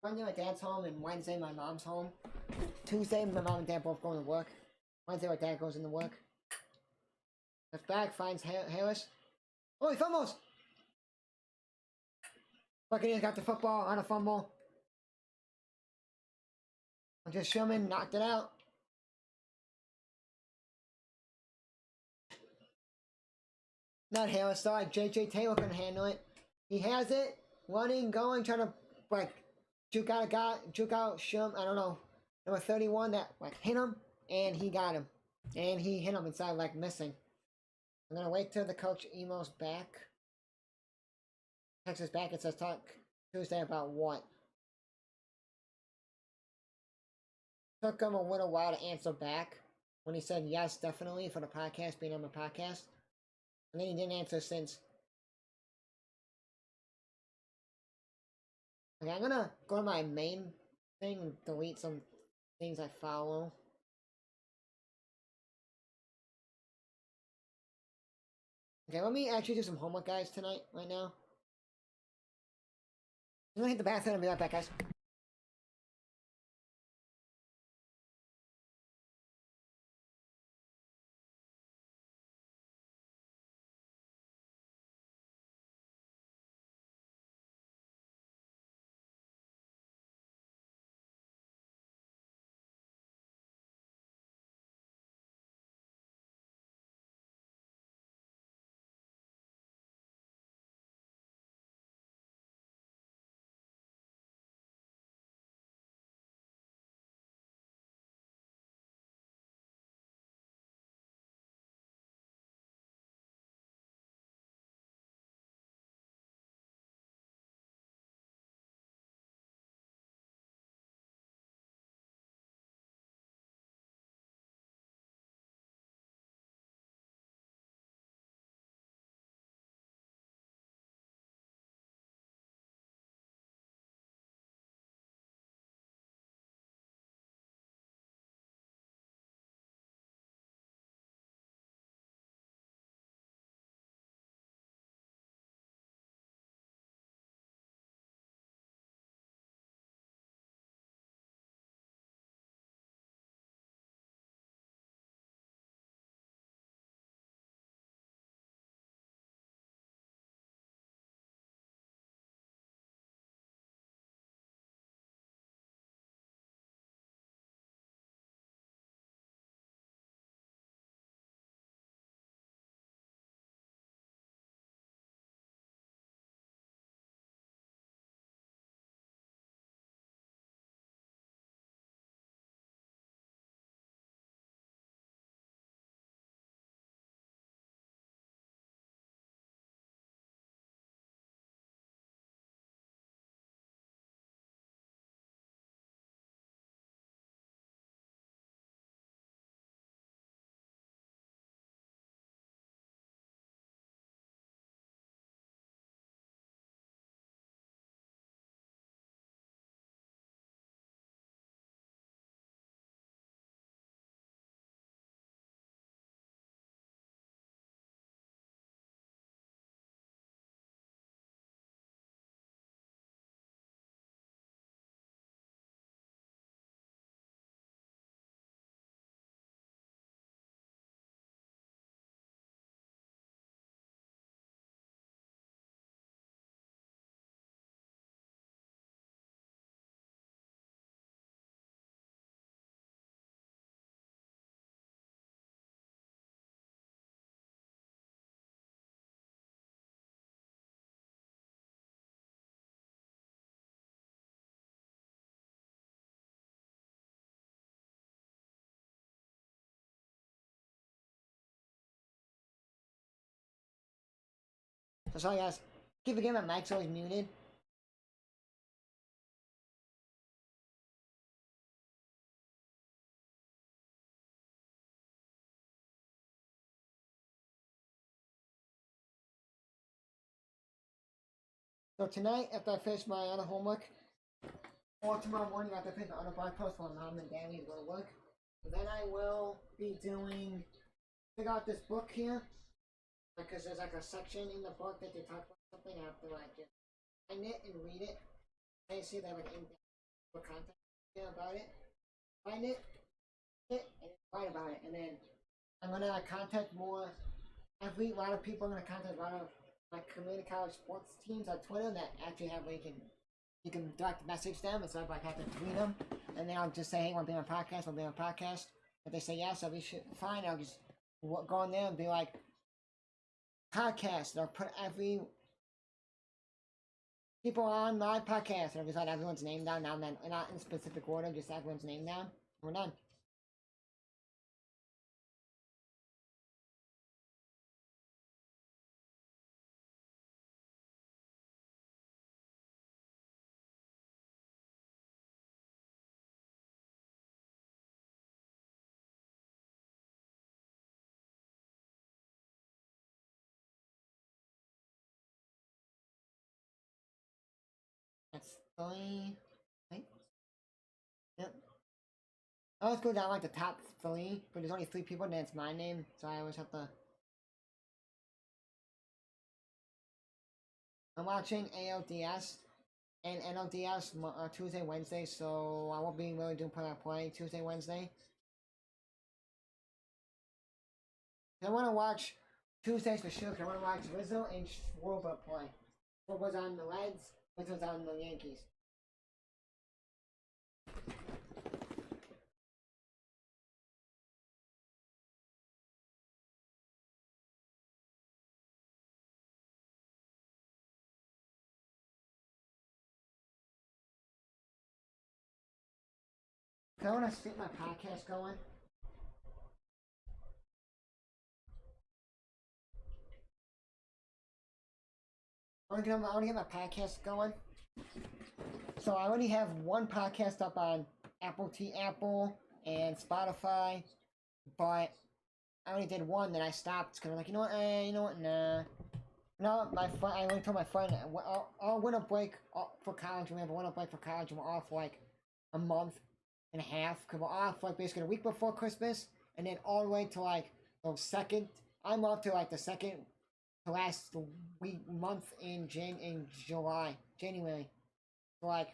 Monday my dad's home and Wednesday my mom's home. Tuesday my mom and dad both going to work. Wednesday my dad goes into work. That's back, finds Harris. Oh, he fumbles! Buccaneers got the football on a fumble. Just Sherman knocked it out. not Harris, sorry, JJ Taylor can handle it. He has it, running, going, trying to like juke out a guy, juke out Shum, I don't know, number 31 that like hit him, and he got him. And he hit him inside like missing. I'm gonna wait till the coach emails back. Texts us back, it says talk Tuesday about what? Took him a little while to answer back when he said yes, definitely, for the podcast, being on the podcast. And then he didn't answer since. Okay, I'm gonna go to my main thing and delete some things I follow. Okay, let me actually do some homework, guys, tonight, right now. I'm gonna hit the bathroom and be right back, guys. So sorry, guys. Keep forgetting my mic's always muted. So tonight, after I finish my other homework, or tomorrow morning after I finish my other blog post while mom and dad need to go to work, then I will be doing, figure out this book here, because there's like a section in the book that they talk about something, I have to like just find it and read it. I see they have like in-depth content here about it. Find it, and write about it, and then I'm gonna contact more athletes. A lot of people. I'm gonna contact a lot of my community college sports teams on Twitter that actually have where you can direct message them instead of like have to tweet them, and then I'll just say, hey, want to be on a podcast? Want to be on a podcast? If they say yes, I'll be fine. I'll just go on there and be like, podcast. I'll put every people on my podcast. I'll just write everyone's name down. Now, then, not in specific order, just everyone's name down. We're done. That's 3. Right? Yep. I always go down like the top 3, but there's only 3 people, and then it's my name, so I always have to. I'm watching ALDS and NLDS Tuesday, Wednesday, so I won't be really doing play Tuesday, Wednesday. I want to watch Tuesdays for sure, because I want to watch Rizzo and Schwarber play. Schwarber's on the Reds, Rizzo's on the Yankees. I want to get my podcast going. I want to get my podcast going. So I already have one podcast up on Apple and Spotify, but I only did one, then I stopped because I'm like, you know what, nah. No, I only told my friend, I'll winter break for college. We have a winter break for college, and we're off like a month and a half, because we're off like basically a week before Christmas, and then all the way to like the second. I'm off to like the second to last month in January. So like,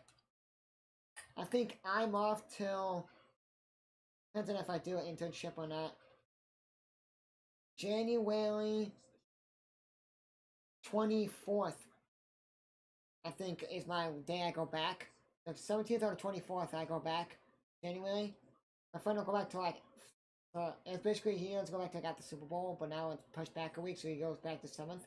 I think I'm off till, depends on if I do an internship or not. January 24th, I think, is my day I go back. The 17th or the 24th, I go back. January. My friend will go back to like, it's basically he doesn't go back to like, the Super Bowl, but now it's pushed back a week, so he goes back the 7th.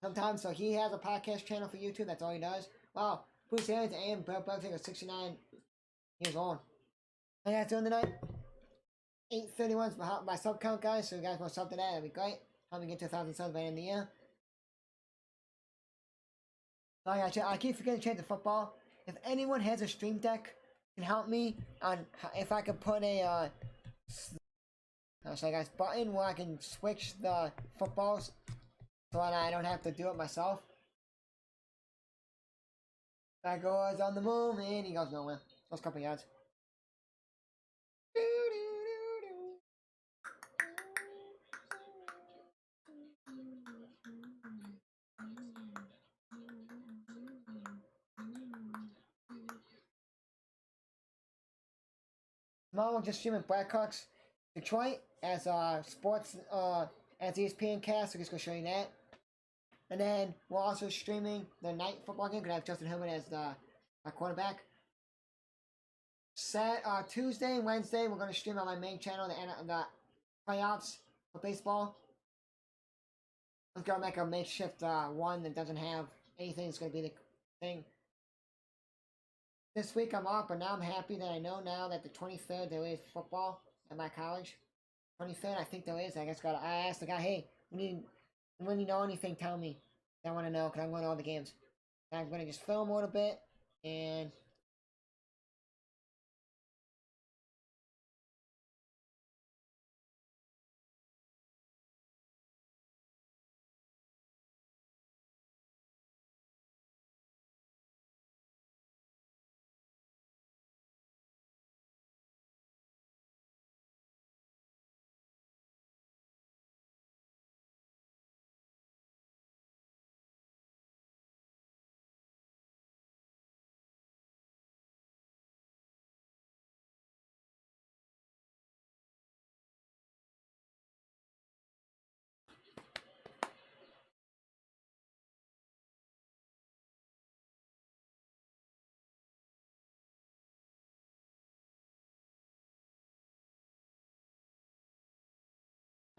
Sometimes, so he has a podcast channel for YouTube, that's all he does. Wow, Bruce Arians and Bill Belichick are 69 years old. How you guys doing tonight? 831 is my sub count, guys, so you guys want to sub to that, that'd be great. Help me get to 1,000 subs by the end of the year. I keep forgetting to change the football. If anyone has a stream deck, can help me on if I could put a sorry guys, button where I can switch the footballs so that I don't have to do it myself. That goes on the moon and he goes nowhere. Those couple yards. Tomorrow we're just streaming Blackhawks Detroit as sports as ESPN cast, so I'm just gonna show you that. And then we're also streaming the night football game because I have Justin Herbert as my quarterback. Tuesday and Wednesday we're gonna stream on my main channel the playoffs for baseball. I'm gonna make a makeshift one that doesn't have anything. It's gonna be the thing. This week I'm off, but now I'm happy that I know now that the 23rd there is football at my college. 23rd, I think there is. I asked the guy, hey, when you know anything, tell me. I want to know because I'm going to all the games. And I'm going to just film a little bit and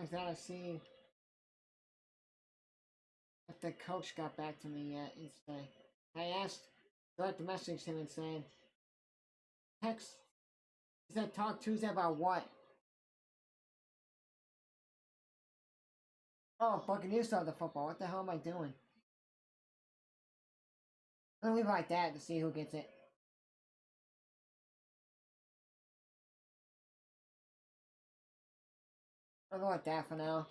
I gotta see if the coach got back to me yet. I asked, direct message him and said, text. He said, talk Tuesday about what? Oh, Buccaneers start the football. What the hell am I doing? I'm gonna leave it like that to see who gets it. I'll go like that for now.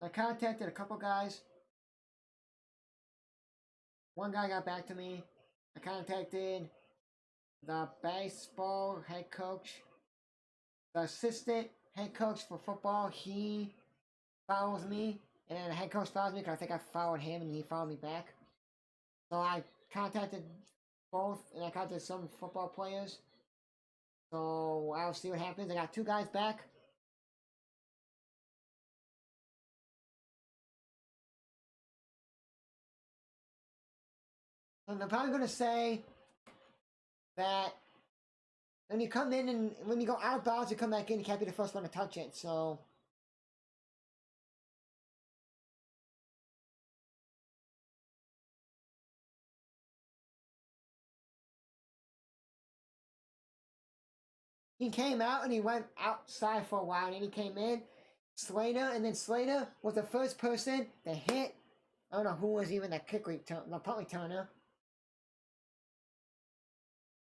I contacted a couple guys. One guy got back to me. I contacted the baseball head coach, the assistant head coach for football. He follows me, and then the head coach follows me because I think I followed him and he followed me back. So I contacted both, and I contacted some football players. So I'll see what happens. I got two guys back. And I'm probably going to say that when you come in and when you go out of bounds, you come back in, you can't be the first one to touch it. So he came out and he went outside for a while, and then he came in, Slater, and then Slater was the first person that hit. I don't know who was even that kick return, the punt returner.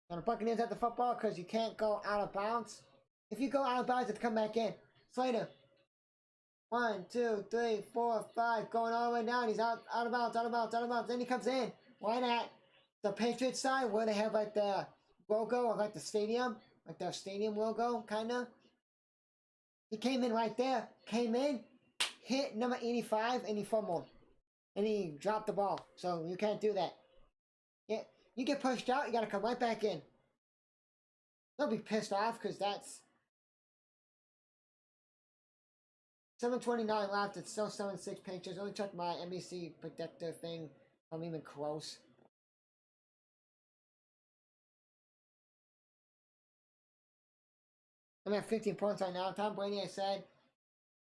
So the Buccaneers have the football because you can't go out of bounds. If you go out of bounds, you have to come back in. Slater. 1, 2, 3, 4, 5, going all the way down. He's out of bounds, out of bounds, out of bounds. Then he comes in. Why not? The Patriots side where they have like the logo of like the stadium, like the stadium logo, kind of. He came in right there, came in, hit number 85, and he fumbled. And he dropped the ball. So you can't do that. Yeah, you get pushed out, you gotta come right back in. Don't be pissed off because that's 7:29 left. It's still 7-6 Patriots. Only check my NBC predictor thing. I'm even close. I'm at 15 points right now. Tom Brady, I said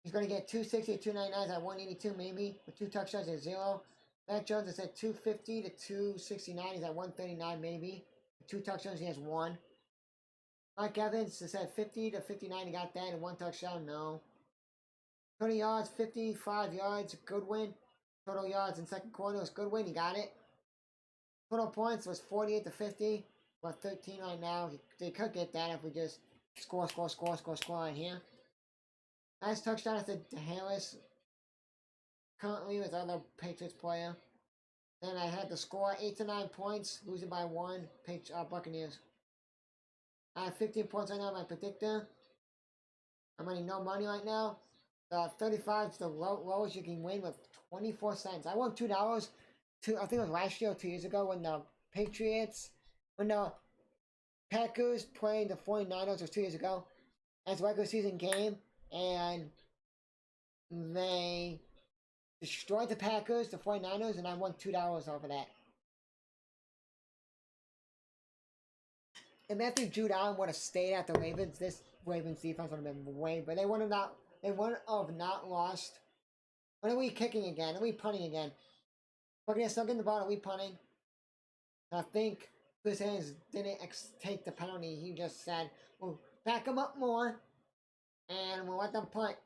he's going to get 260 to 299 at 182 maybe with 2 touchdowns at 0. Mac Jones, I said 250 to 269. He's at 139 maybe. With 2 touchdowns, he has 1. Mike Evans, I said 50 to 59. He got that and 1 touchdown. No. 20 yards, 55 yards. Goodwin. Total yards in second quarter was Goodwin. He got it. Total points was 48 to 50. About 13 right now. They could get that if we just score in here. Last touchdown is to Harris. Currently with other Patriots player. Then I had the score 8 to 9 points, losing by 1. Buccaneers. I have 15 points right now. My predictor. I'm running no money right now. 35 is the lowest you can win with 24 cents. I won $2. I think it was last year or 2 years ago when the Packers playing the 49ers, was 2 years ago, as a regular season game, and they destroyed the Packers, the 49ers, and I won $2 over that. And if Jude Allen would have stayed at the Ravens, this Ravens defense would have been way, but they wouldn't have not lost. When are we kicking again? Are we punting again? We're going to still get the ball. Are we punting? I think Chris Haynes didn't take the penalty. He just said, we'll back them up more, and we'll let them punt.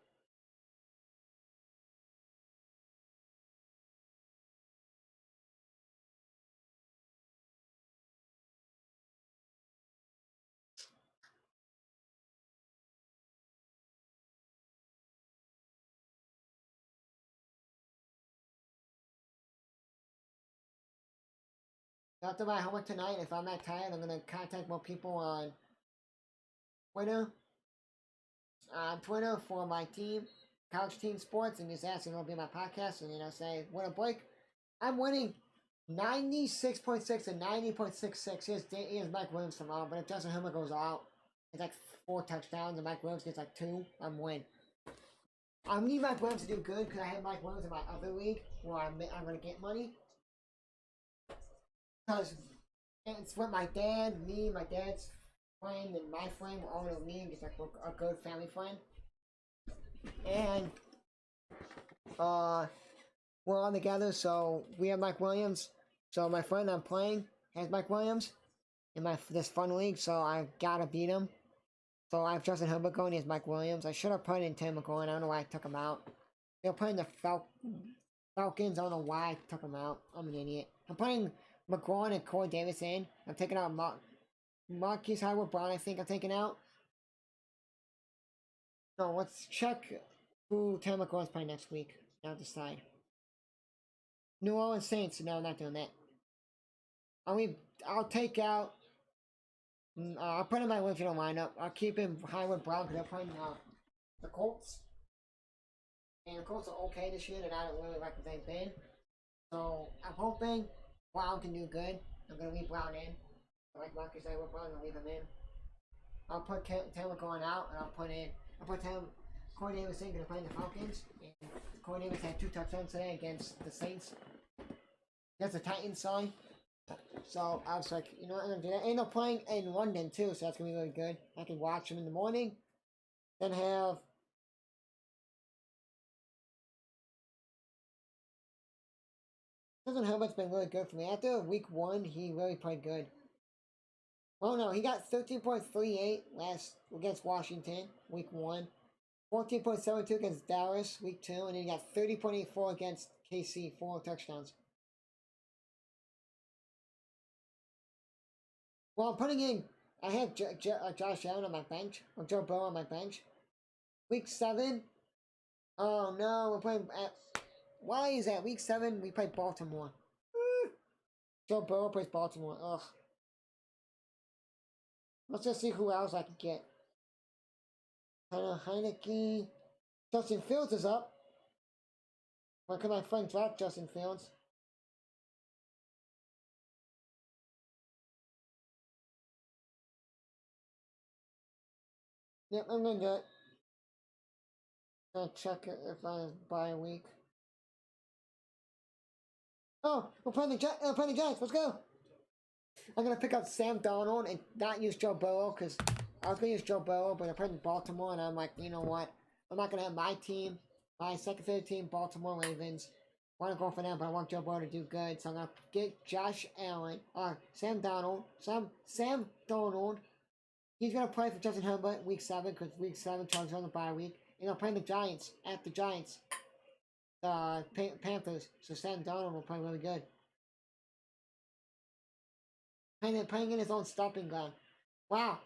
After my homework tonight, if I'm not tired, I'm going to contact more people on Twitter for my team, Couch Team Sports, and just ask them to be my podcast, and say, what a break. I'm winning 96.6 and 90.66. Here's Mike Williams tomorrow, but if Justin Herbert goes out, it's like 4 touchdowns, and Mike Williams gets like 2, I'm win. I need Mike Williams to do good because I have Mike Williams in my other league where I'm going to get money. Because it's with my dad, me, my dad's friend and my friend were all in a league. It's like a good family friend. And we're all together, so we have Mike Williams. So my friend I'm playing has Mike Williams in this fun league, so I gotta beat him. So I have Justin Herbert going, he has Mike Williams. I should have put in Tim McGowan, I don't know why I took him out. They're playing the Falcons, I don't know why I took him out. I'm an idiot. I'm putting McGowan and Corey Davis in. I'm taking out Marquise Howard Brown, I think I'm taking out. No, let's check who Tim McGowan's playing next week. Now decide. New Orleans Saints. No, I'm not doing that. I'll take out. I'll put in my original lineup. I'll keep in Howard Brown because they're playing the Colts. And the Colts are okay this year. They're not really like what they've been. So I'm hoping Brown can do good. I'm gonna leave Brown in. I like Marcus Howard Brown. I'm gonna leave him in. I'll put Taylor going out, and I'll put Corey Davis in because they're playing the Falcons. And Corey Davis had 2 touchdowns today against the Saints. Against the Titans, sorry. So I was like, you know what, I'm gonna do that. And they're playing in London too, so that's gonna be really good. I can watch them in the morning. Then have Justin Herbert's been really good for me. After week 1, he really played good. Well, no, he got 13.38 against Washington, week 1. 14.72 against Dallas, week 2. And then he got 30.84 against KC, 4 touchdowns. Well, I'm putting in, I have Josh Allen on my bench, or Joe Burrow on my bench. Week 7, oh no, we're playing why is that? Week 7, we play Baltimore. Joe Burrow plays Baltimore, ugh. Let's just see who else I can get. Heineke. Justin Fields is up. Why can my friend draft Justin Fields? Yep, I'm gonna do it. I'll check it if I buy a week. Oh, we're playing the Giants. Let's go. I'm gonna pick up Sam Darnold and not use Joe Burrow because I was gonna use Joe Burrow, but I'm playing Baltimore, and I'm like, you know what? I'm not gonna have my team, my second favorite team, Baltimore Ravens. I want to go for them, but I want Joe Burrow to do good, so I'm gonna get Josh Allen, Sam Darnold, Sam Darnold. He's gonna play for Justin Herbert week 7 because week 7 Chargers on the bye week, and they're playing the Giants at the Giants, the Panthers. So Sam Darnold will play really good. Playing in his own stopping ground. Wow.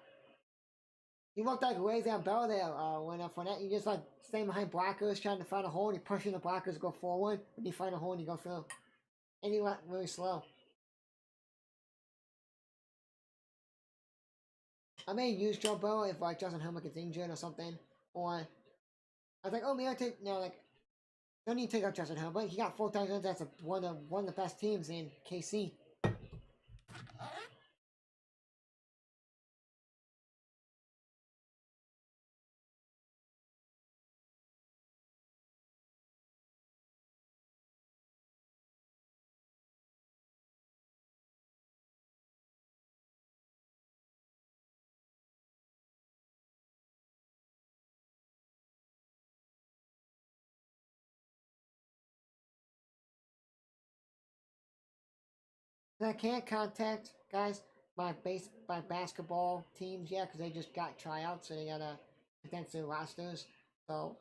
You look like Le'Veon Bell there, when Fournette. You just like staying behind blockers, trying to find a hole, and you pushing the blockers to go forward, and you find a hole and you go through. And you went really slow. I may use Joe Burrow if like Justin Herbert gets injured or something. Or I was like, oh maybe I take don't need to take out Justin Herbert. He got 4 touchdowns. That's one of the best teams in KC. And I can't contact guys my basketball teams yet because they just got tryouts, so they gotta condense their rosters. So,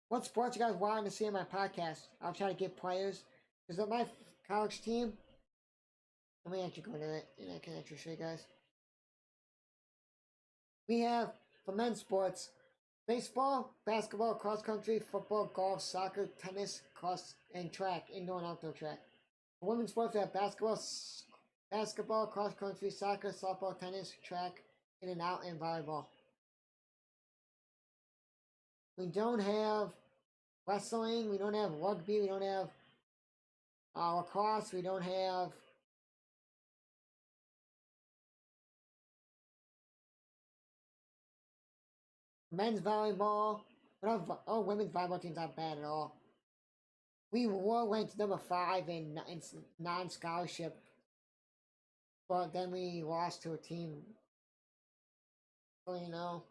what sports you guys wanting to see in my podcast? I'll try to get players. Because my college team, let me actually go to it and I can actually show you guys. We have for men's sports baseball, basketball, cross country, football, golf, soccer, tennis, and track, indoor and outdoor track. For women's sports, we have basketball, cross country, soccer, softball, tennis, track, in and out, and volleyball. We don't have wrestling, we don't have rugby, we don't have lacrosse, we don't have men's volleyball. Women's volleyball team's not bad at all. We were ranked number 5 in non-scholarship, but then we lost to a team Well, you know.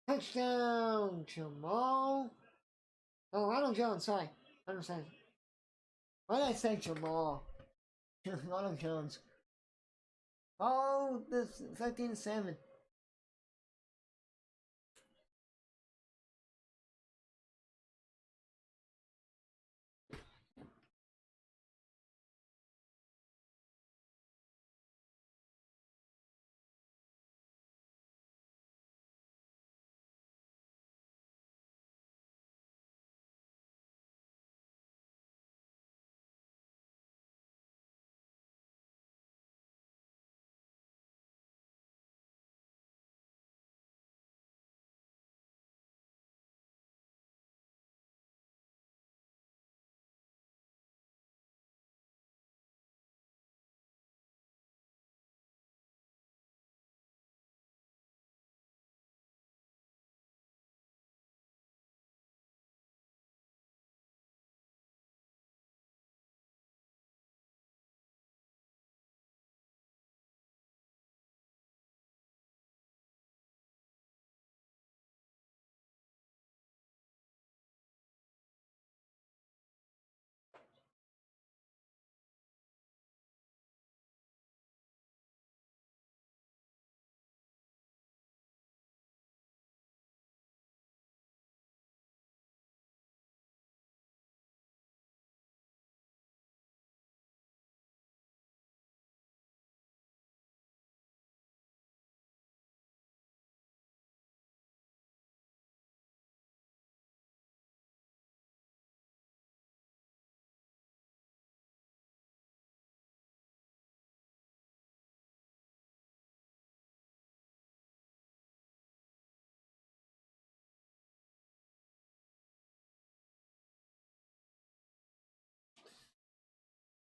Touchdown, Jamal. Oh, Ronald Jones, sorry. I don't say. Why did I say Jamal? Ronald Jones. Oh, this 13-7.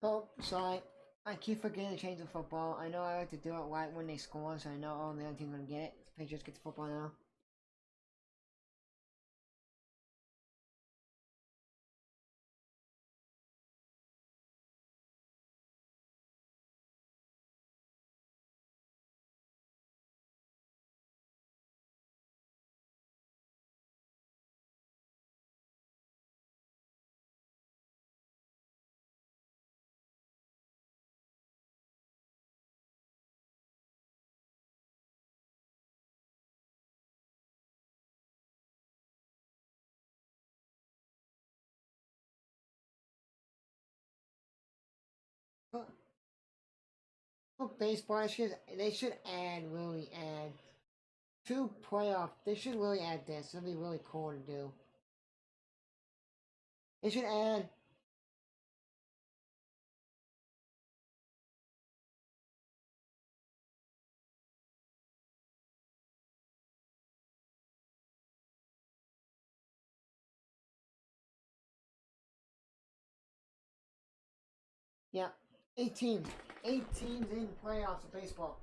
Oh, sorry. I keep forgetting to change the football. I know I like to do it right when they score, so I know all the other team's gonna get it. Patriots get the football now. But, baseball they should really add two playoff. They should really add this. It'd be really cool to do. They should add. Yeah, 8 teams. 8 teams in playoffs of baseball.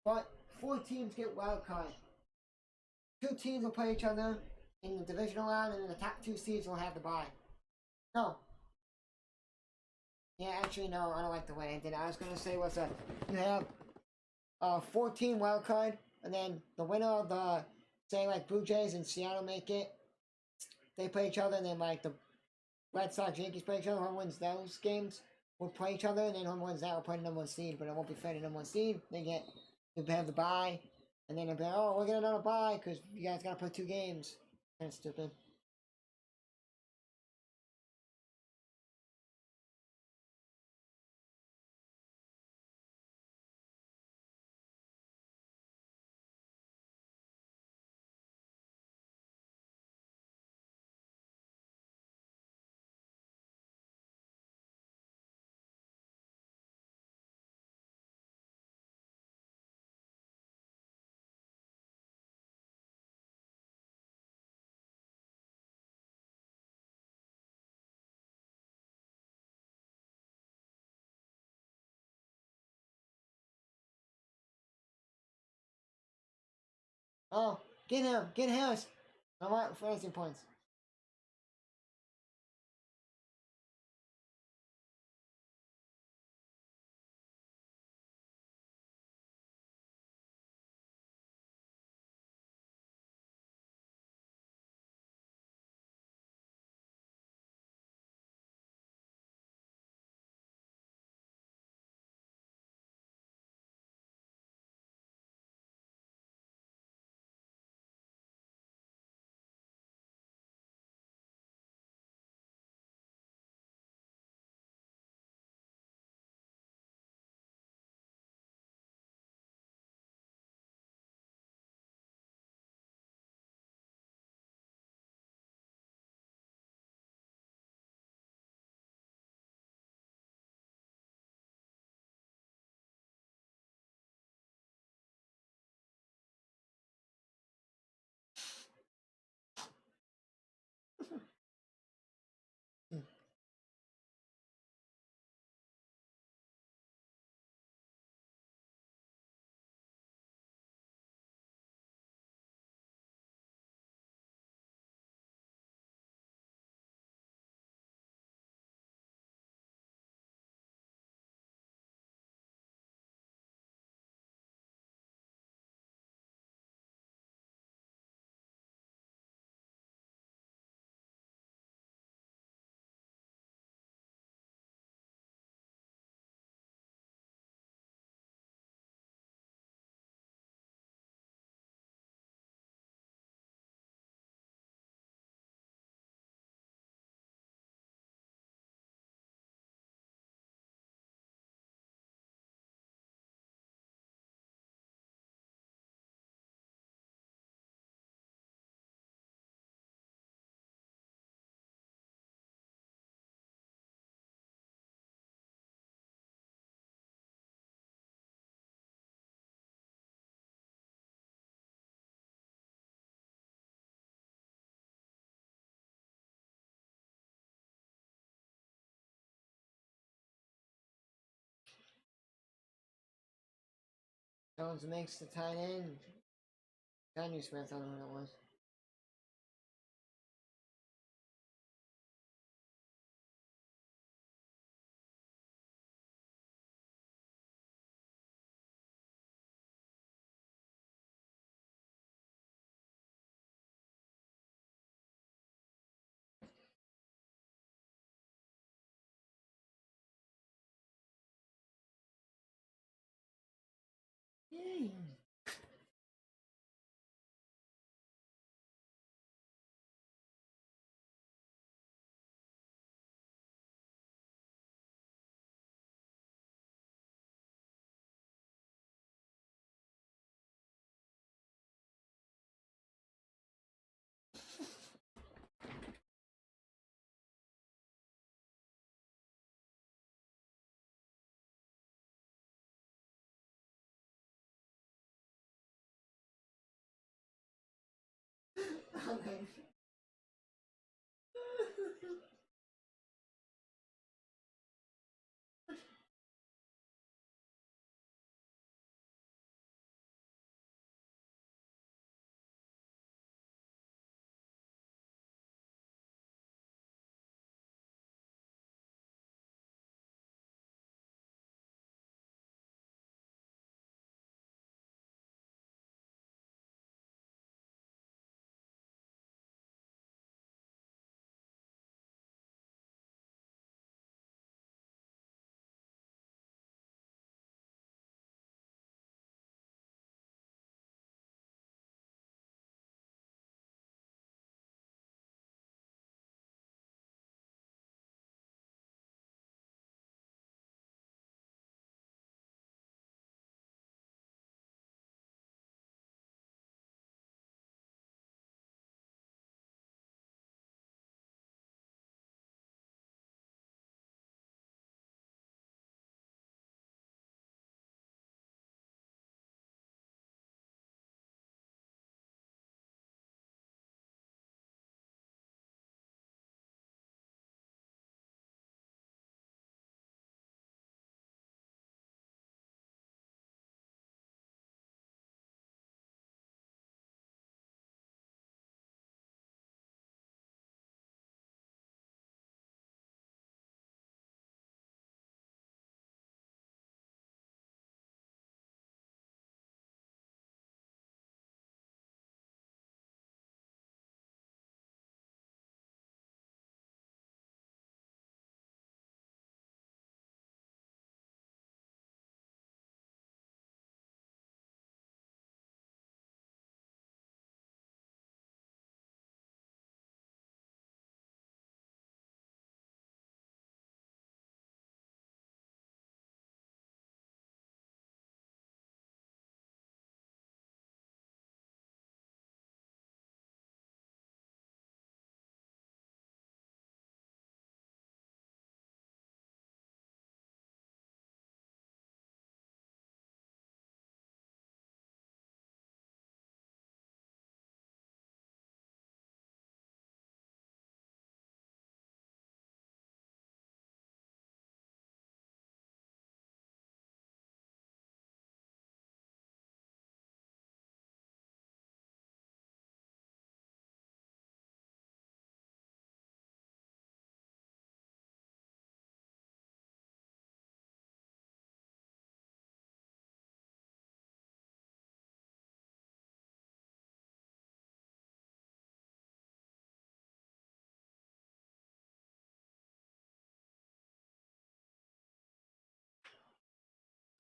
But 4 teams get wild card. 2 teams will play each other in the divisional round, and then the top 2 seeds will have the bye. No. Yeah, actually, no, I don't like the way I did it. I was gonna say was you have a 14 wild card, and then the winner of the, say, like Blue Jays and Seattle make it. They play each other, and then like the Red Sox, Yankees play each other. Whoever wins those games will play each other, and then whoever wins that will play the number 1 seed. But it won't be fair to the number 1 seed. They have the bye, and then they'll be like, oh, we're getting another bye because you guys gotta play 2 games. That's stupid. Oh, get him! Get Harris! I want fantasy points. Jones makes the tight end. Daniel Smith, I don't know what it was. Yay. Okay.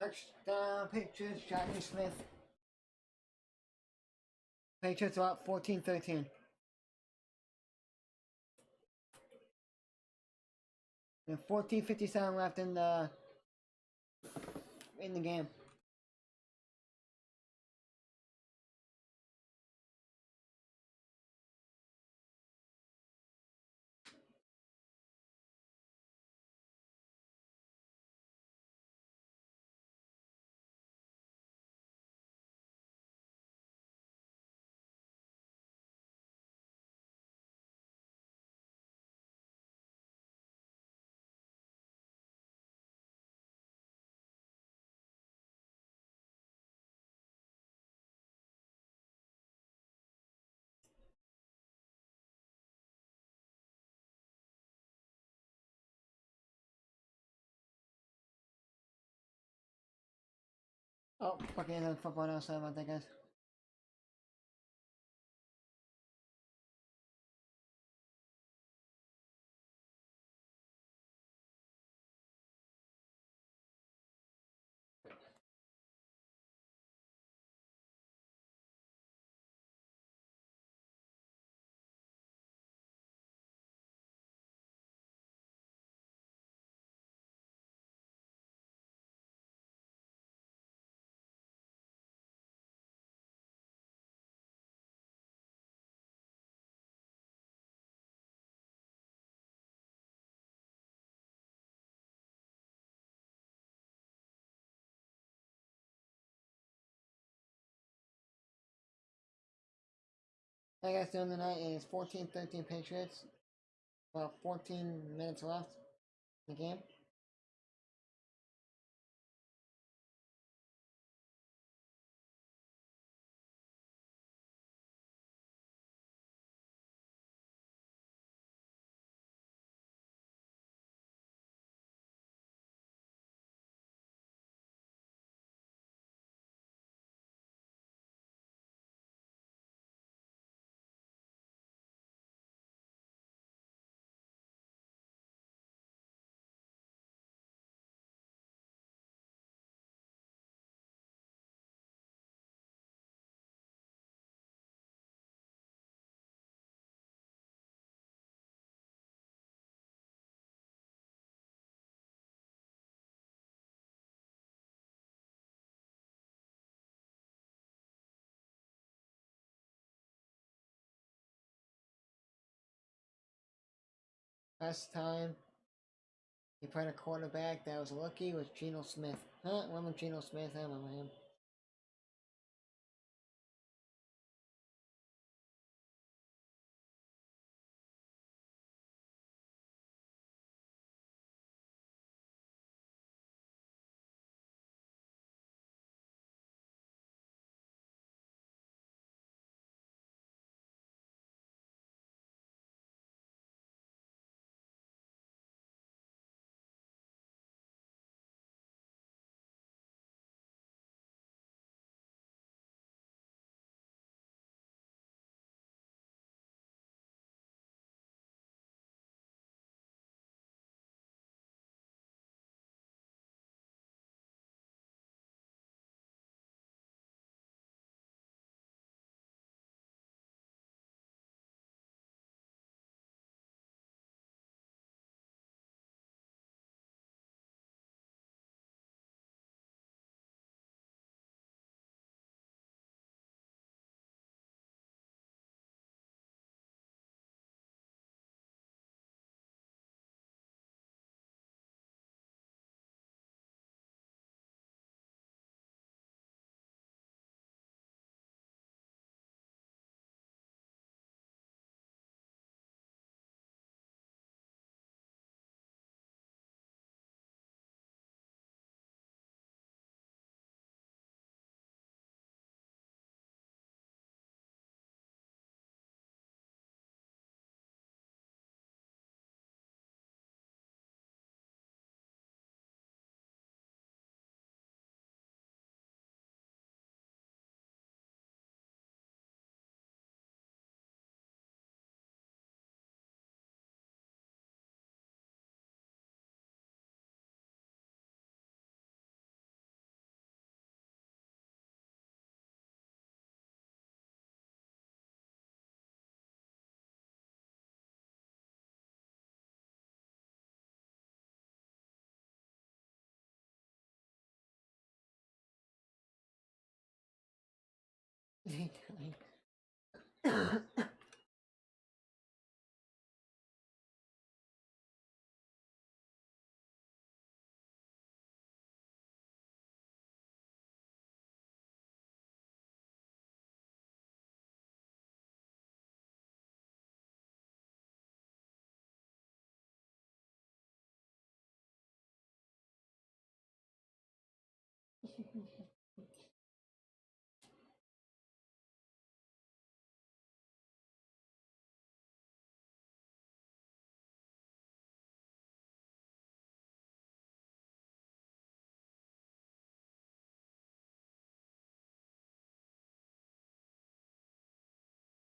Touchdown, Patriots, Johnny Smith. Patriots are up 14-13. And 14:57 left in the game. Oh, fucking football now, sorry about that, guys. How you guys doing tonight? It is 14-13 Patriots. About 14 minutes left in the game. Last time he played a quarterback that was lucky was Geno Smith. Huh? Remember Geno Smith? I remember him.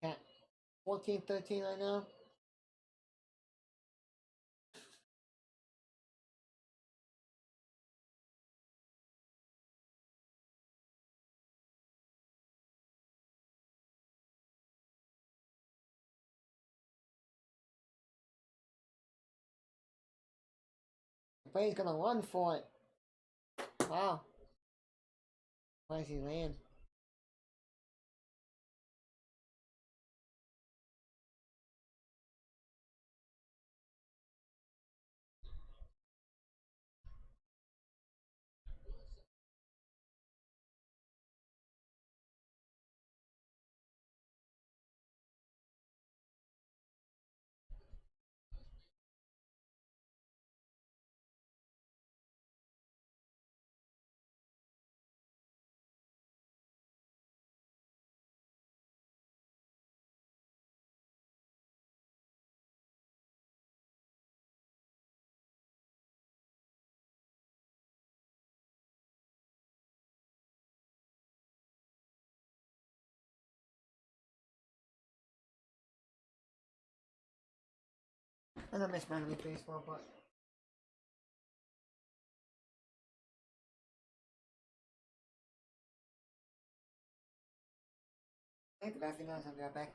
At 14-13 right now. The play's gonna run for it. Wow. Why is he laying? I don't miss minor league baseball, but I think the best thing is I'll be right back.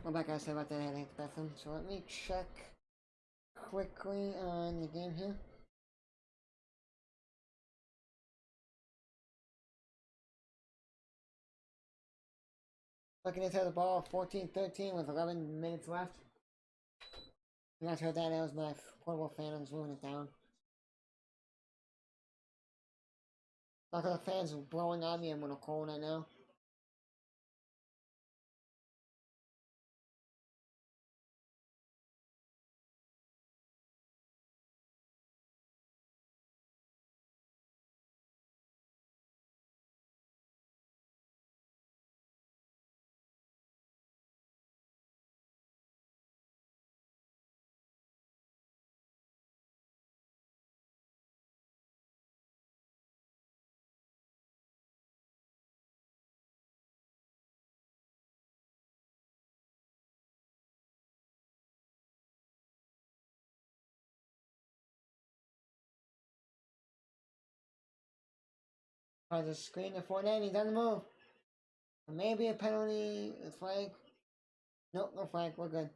Well, like I said about that, I had to hit the bathroom. So let me check quickly on the game here. Buccaneers had the ball 14-13 with 11 minutes left. You guys heard that? That was my portable fan. I was moving it down. Look at the fans blowing on me. I'm gonna cold right now. Across the screen, the 490, he's on the move. Maybe a penalty, a flag. Nope, no flag, we're good.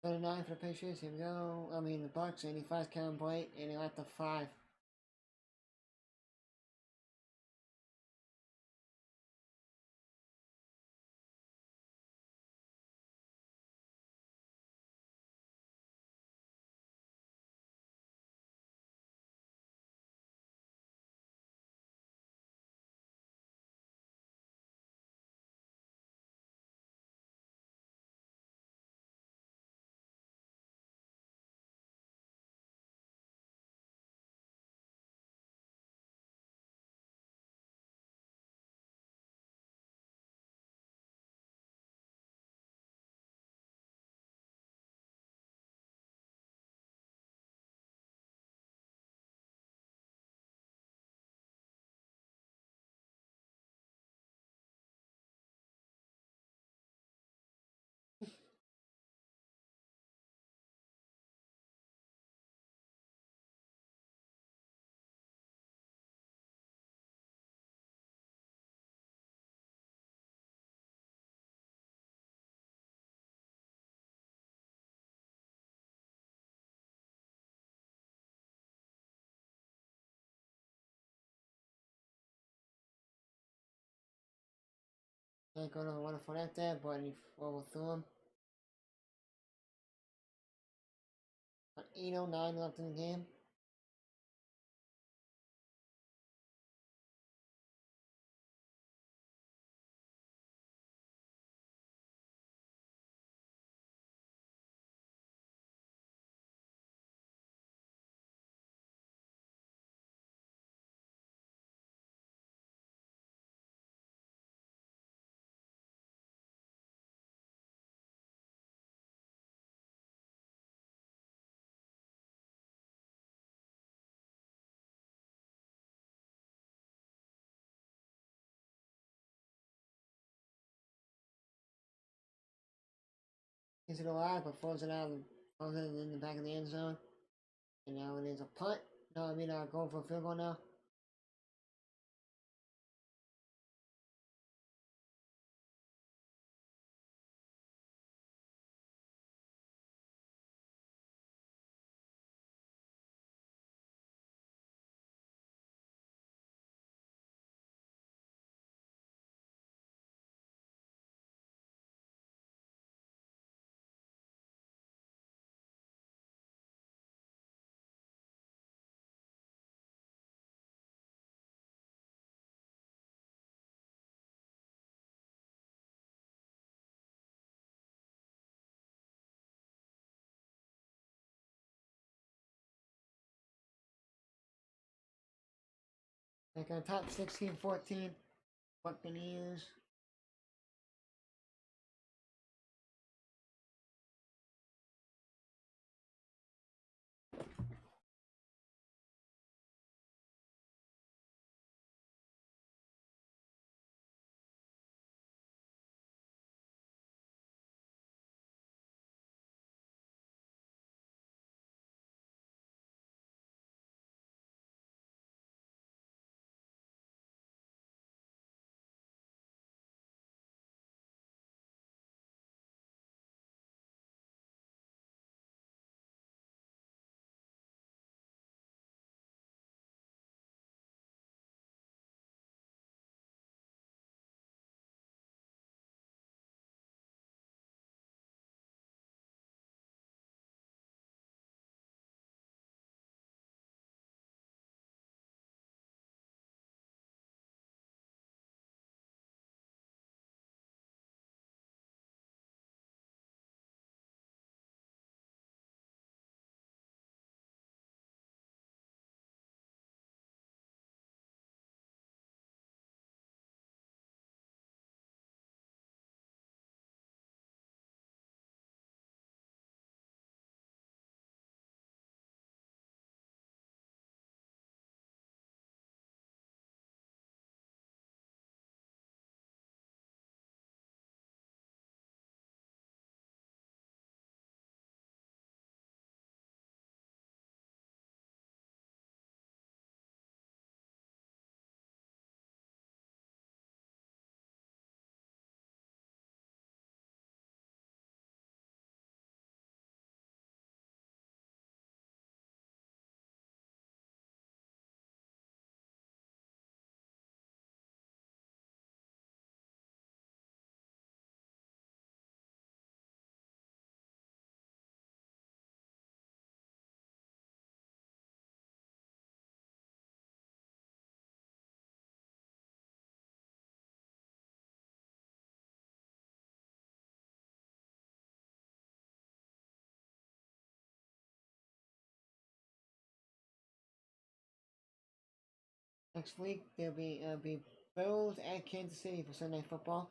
$39 for the Patriots, here we go. I mean, the Bucks, 85 Kevin Blake, and they're at the 5. Can't go to the waterfall that there, but he overthrew him. 8:09 left in the game. He's it alive, but throws it out, throws it in the back of the end zone. And now it is a punt. No, I mean, going for a field goal now. Like on top 16, 14, Buccaneers. Next week there'll be Bills at Kansas City for Sunday football.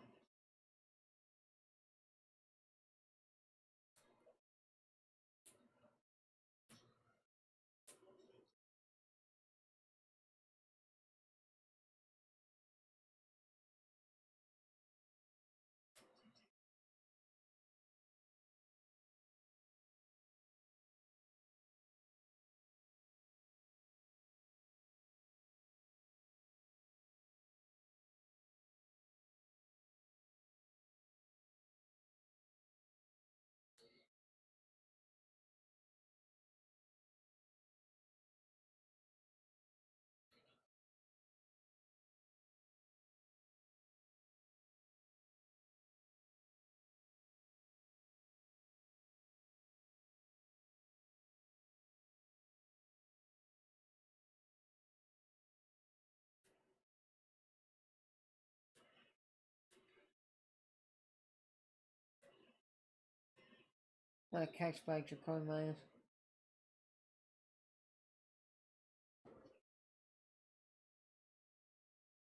What a catch by Jacoby Myers.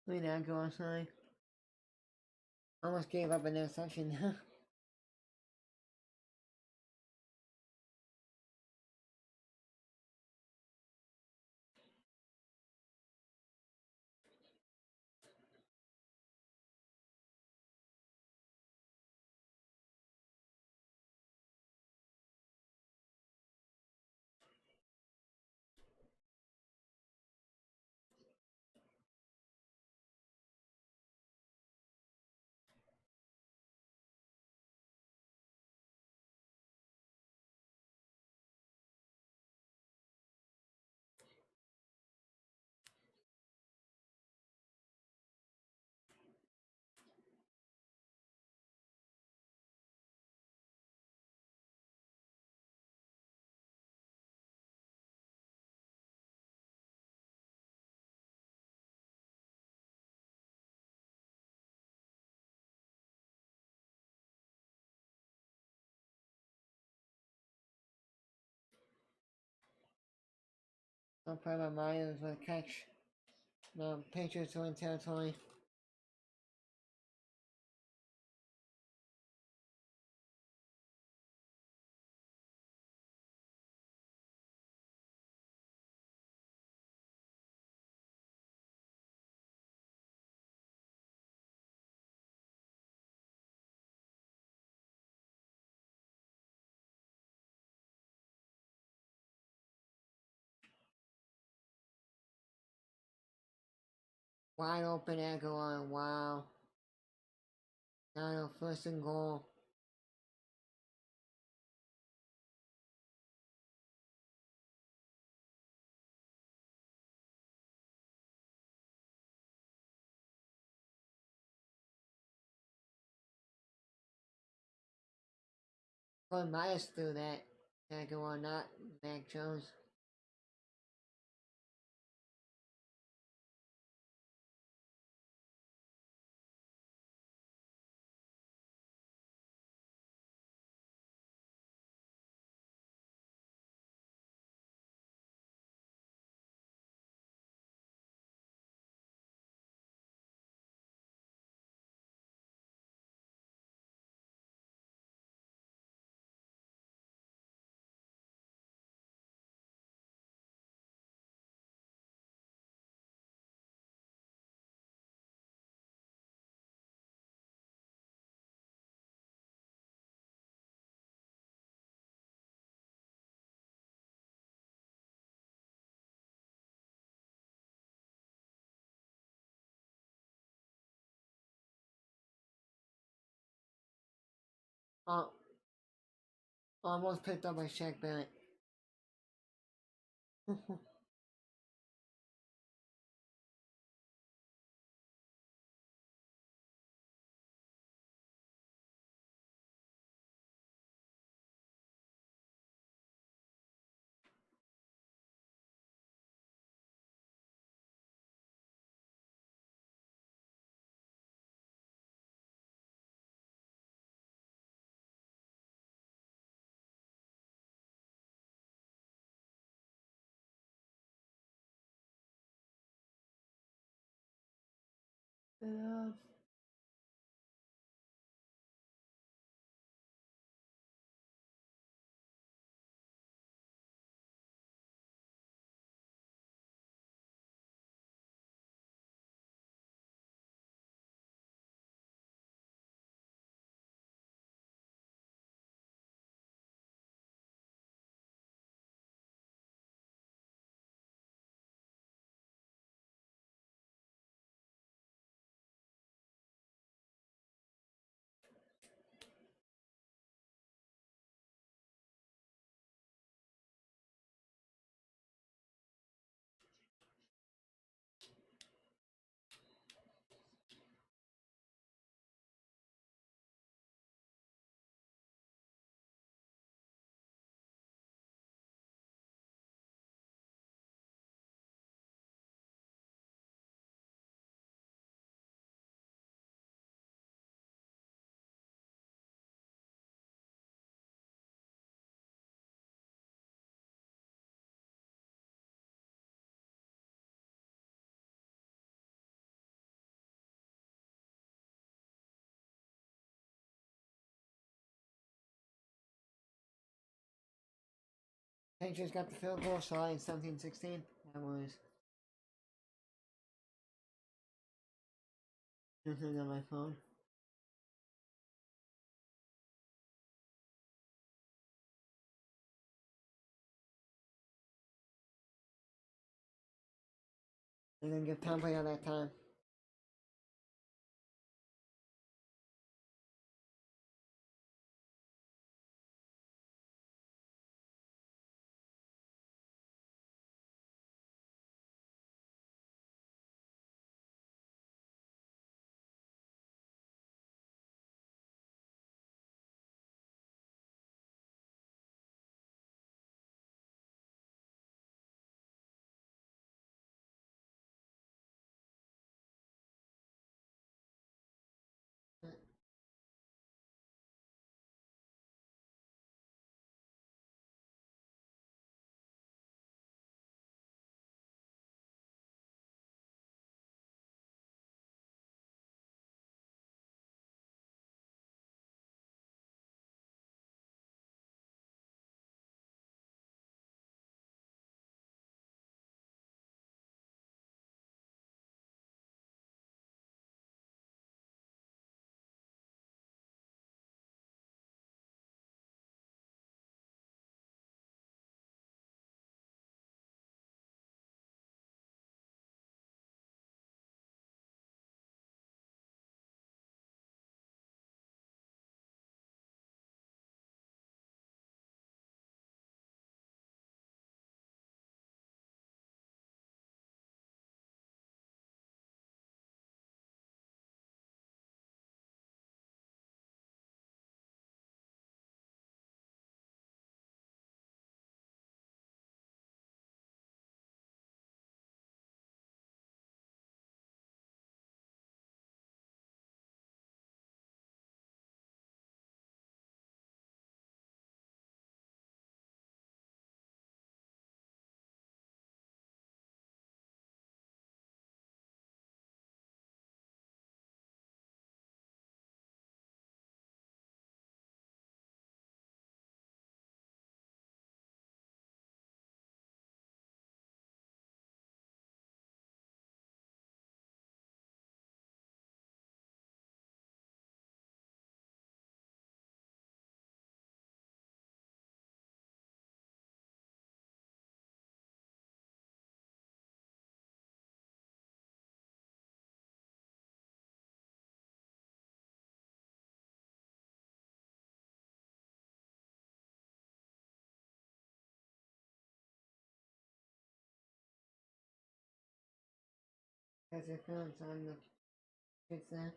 Look at that go outside. Almost gave up an interception. I'll play my Myers with a catch. No, Patriots win territory. Wide open Aguilar, wow. Now first and goal. But Myers threw that Aguilar, not Mac Jones. Oh, almost picked up by Shaq Barrett. Yeah. Patriots got the field goal, so in 17-16. That was nothing on my phone. They're gonna give TAMPA all that time. Has your feelings on the kids there?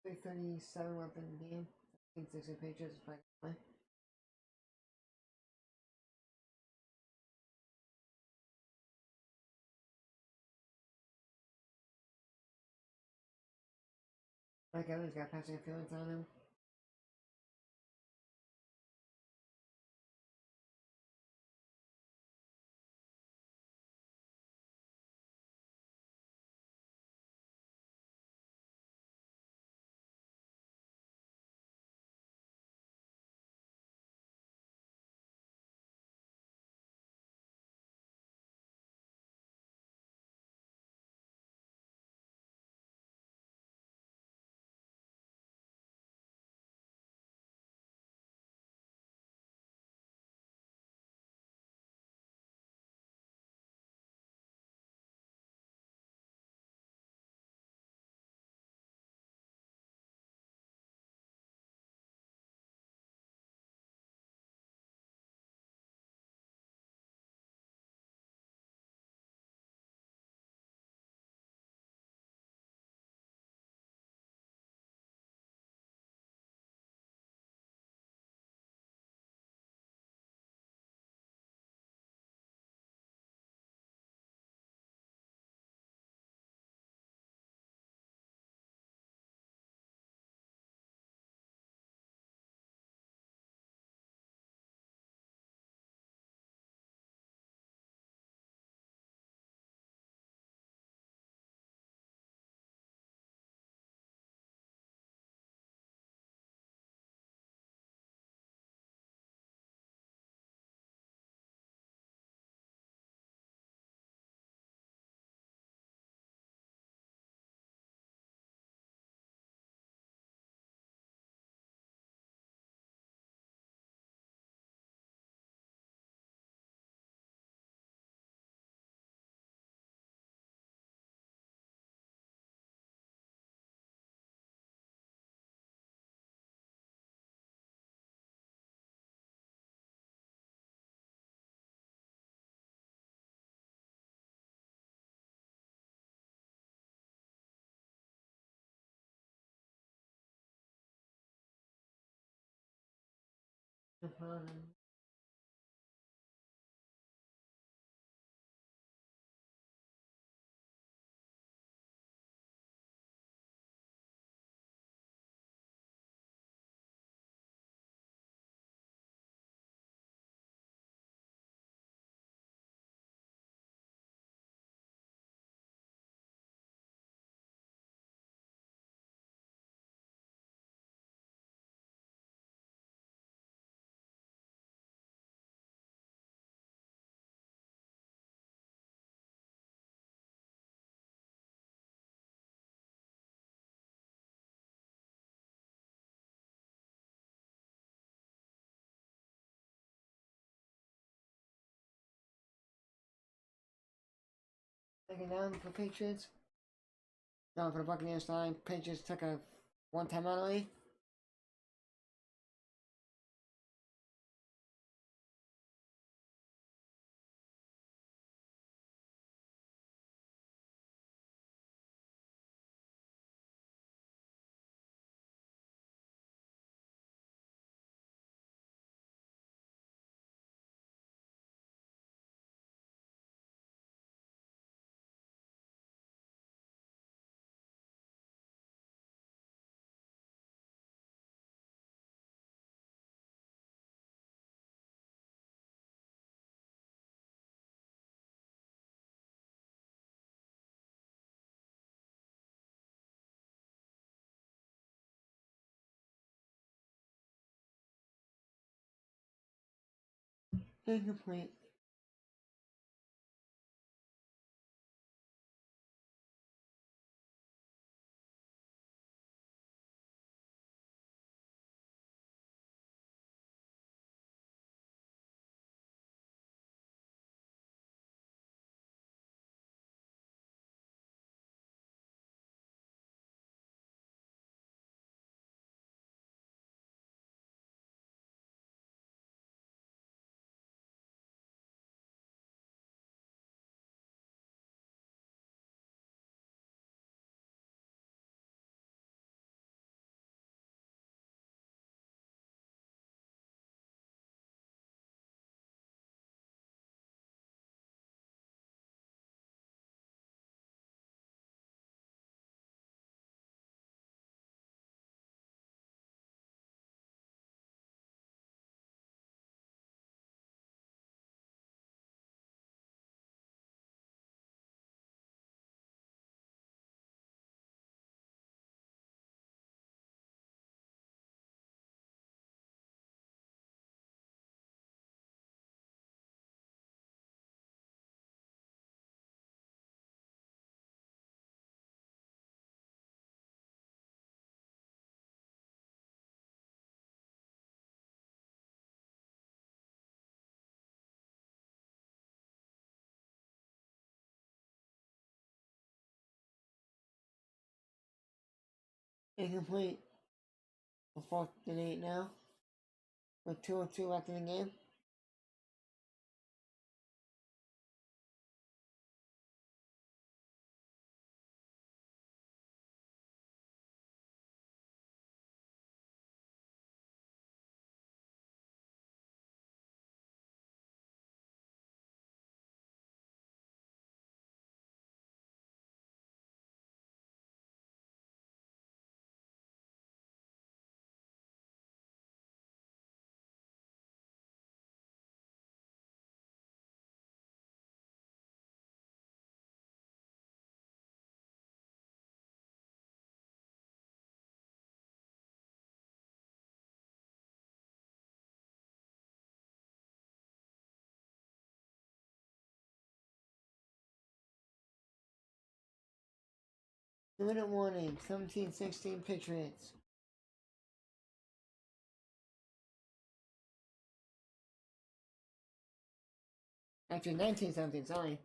.337 left in the game. 60 Patriots by play. Mike Evans got passing feelings on him. Taking down for Patriots. Down for the Buccaneers time. Patriots took a one-time penalty. Incomplete. Incomplete. For 4th and 8 now. With 2:02 left in the game. Two-minute warning. 17-16 Patriots. Actually, 19-17. Sorry.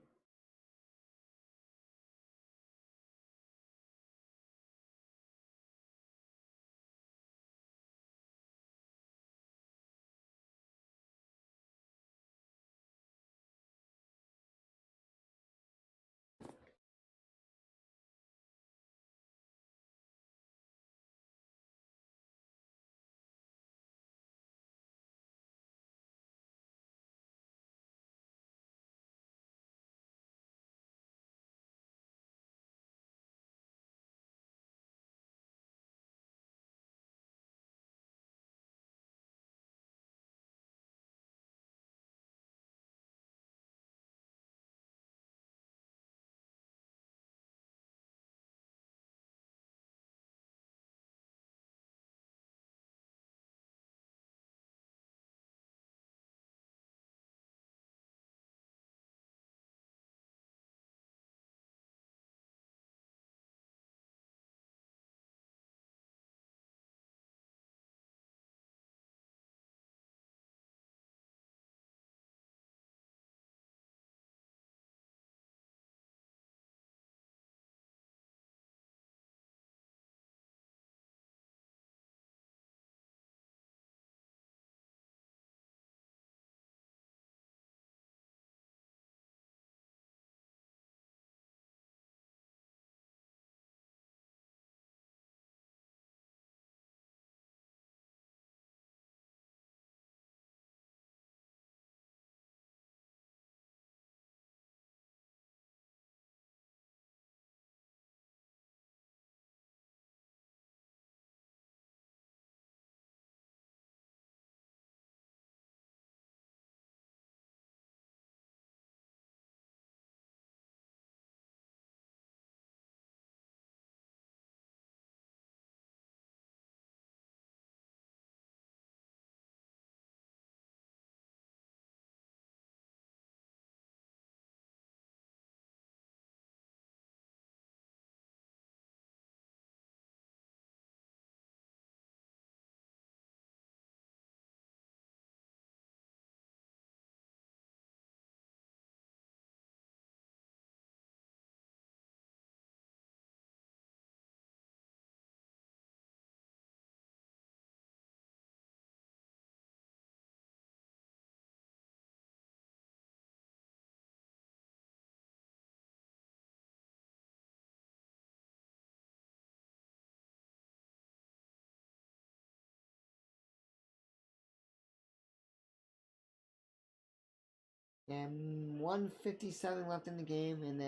And 1:57 left in the game, and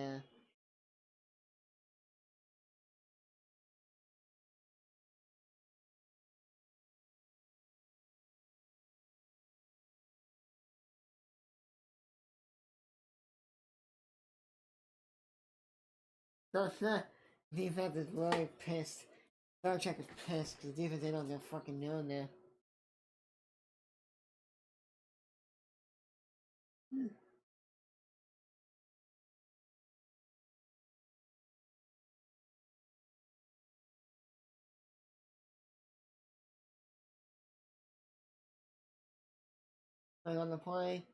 defense is really pissed. Belichick is pissed because defense ain't on their fucking doing there. Like on the play.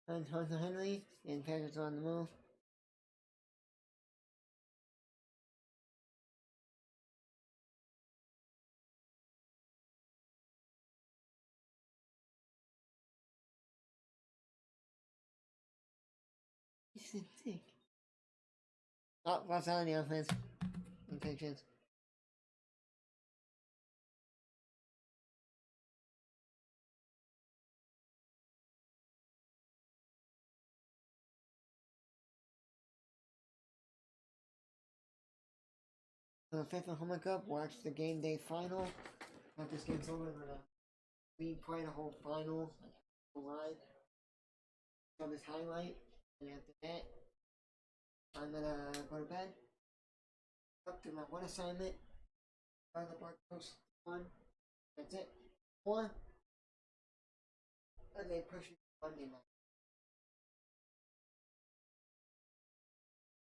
And Hunter Henry, and Patriots on the move. He's a dick. Oh, what's on the offense? The Patriots. For the fifth and homework up, watch the game day final. Not this game's over, we're gonna replay the whole final live. Show this highlight, and after that, I'm gonna go to bed. Up to my one assignment. By the blog post one. That's it. One. And they push it Monday night.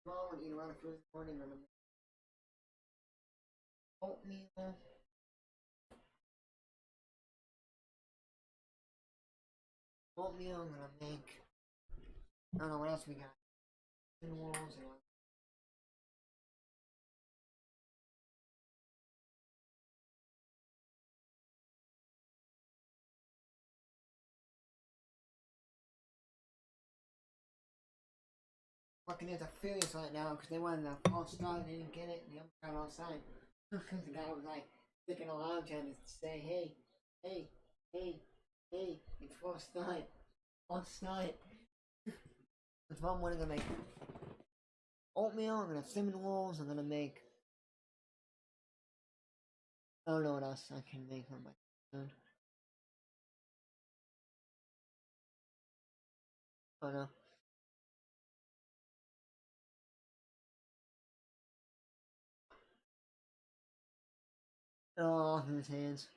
Tomorrow, I'm eat a lot of food in the morning. I'm gonna make oatmeal. Oatmeal, I'm gonna make. I don't know what else we got. Walls and Buccaneers are furious right now because they wanted a false start and they didn't get it. And the umpire outside. The guy was like sticking around trying to say, hey, hey, hey, hey, it's false start. False start. That's what I'm gonna make. Oatmeal, I'm gonna have cinnamon rolls, I'm gonna make. I don't know what else I can make on my phone. Oh no. Oh, in his hands.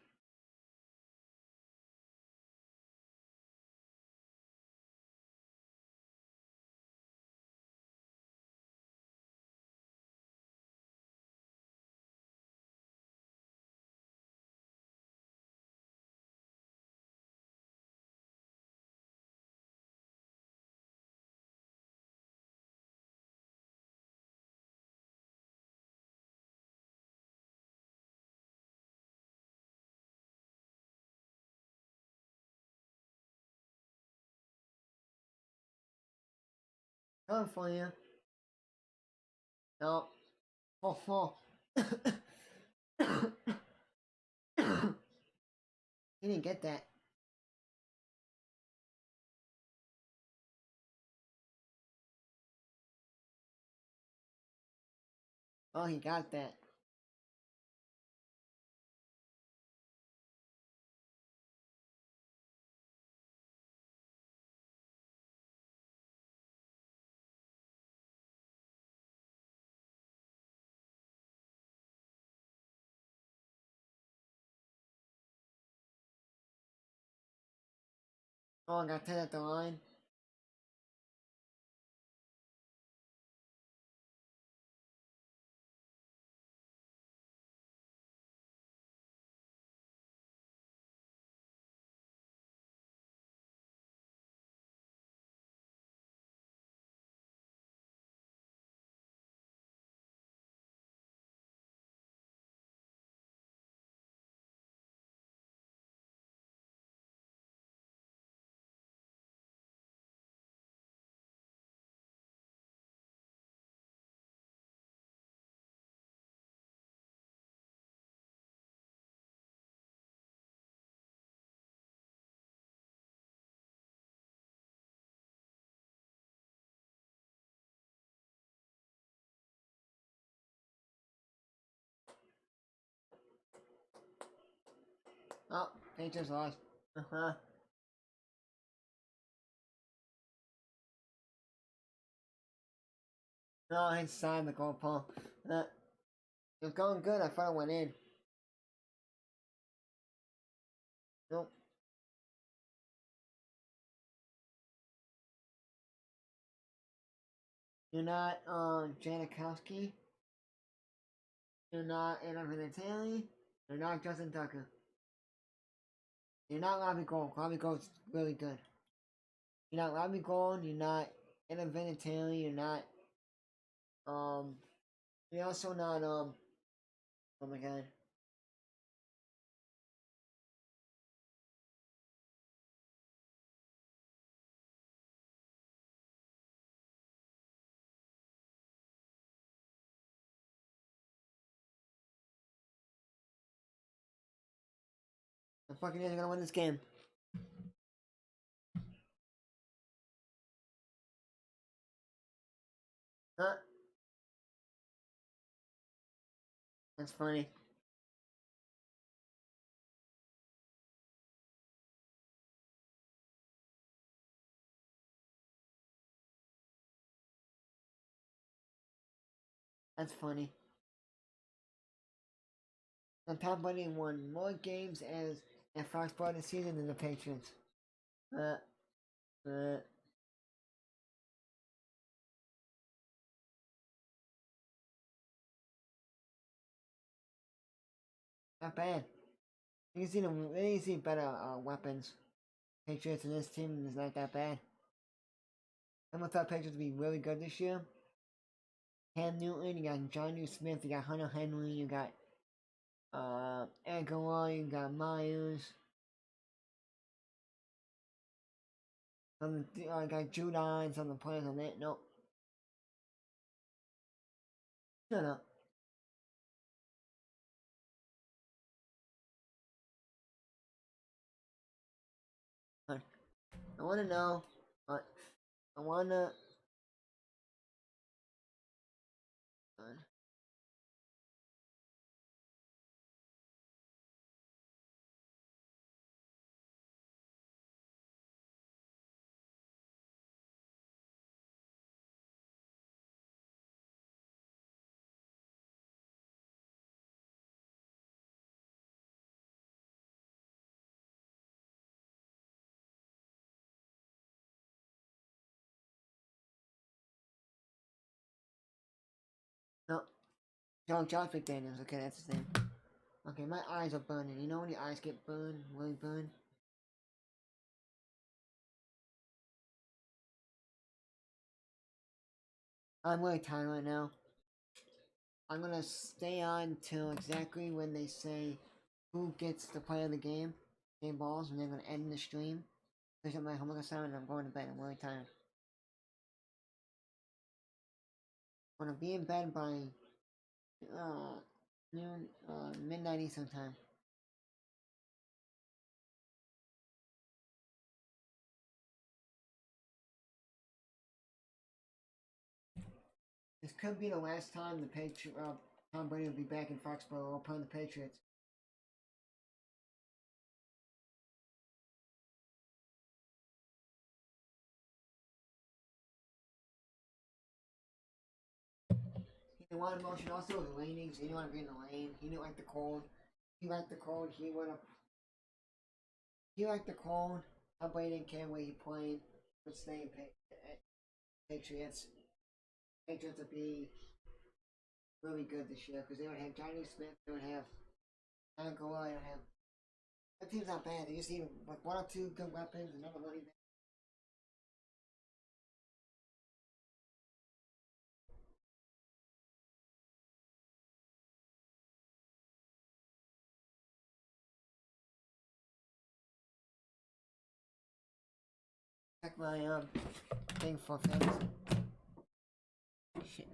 Coming for you. No. Oh, oh. He didn't get that. Oh, he got that. Oh, I got 10 at the line. Oh, Patriots lost. Uh-huh. No, inside the goal pole. It was going good. I thought it went in. Nope. You're not Janikowski. You're not Anna Vinatelli. You're not Justin Tucker. You're not Robbie Gold. Robbie Gold's really good. You're not Robbie Gold. You're not Anna Vinatelli. You're not you're also not oh my god. The Buccaneers are gonna win this game. Huh? That's funny. That's funny. The Tampa Bay won more games as at Foxborough this season than the Patriots. Uh, uh, not bad. You can see better weapons. Patriots in this team is not that bad. I'm gonna thought Patriots would be really good this year. Cam Newton, you got Johnny Smith, you got Hunter Henry, you got Aguilar, you got Myers. I got Judon, some of the players on that. Nope. Shut up. I wanna know, but I wanna. No. Josh McDaniels. Okay, that's his name. Okay, my eyes are burning. You know when your eyes get burned, really burned? I'm really tired right now. I'm gonna stay on till exactly when they say who gets the play of the game balls, and they're gonna end the stream. Finish up my homework assignment, and I'm going to bed. I'm really tired. I'm gonna be in bed by noon, midnight Eastern time. This could be the last time Tom Brady will be back in Foxborough or playing the Patriots. He didn't want motion also with the lanings. He didn't want to be in the lane. He didn't like the cold. He liked the cold. He liked the cold. Tom Brady didn't care where he played. Would stay in Patriots. Patriots would be really good this year because they would have Johnny Smith, they would have Angola, they would have. That team's not bad. They just need like one or two good weapons, another running back. Check my thing for fantasy. Shit.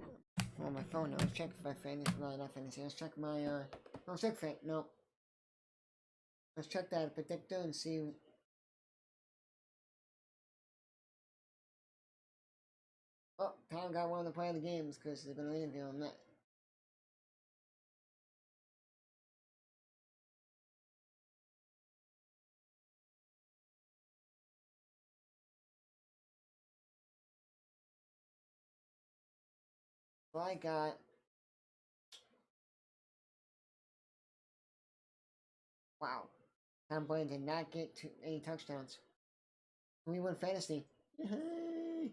On my phone now. Let's check my fantasy. No, not fantasy. Let's check my no, check fit. No. Let's check that predictor and see. Oh, Tom got one of the player of the games because they're gonna interview him. That. So I got. Wow. Tom Brady did not get any touchdowns. We won fantasy. Yay!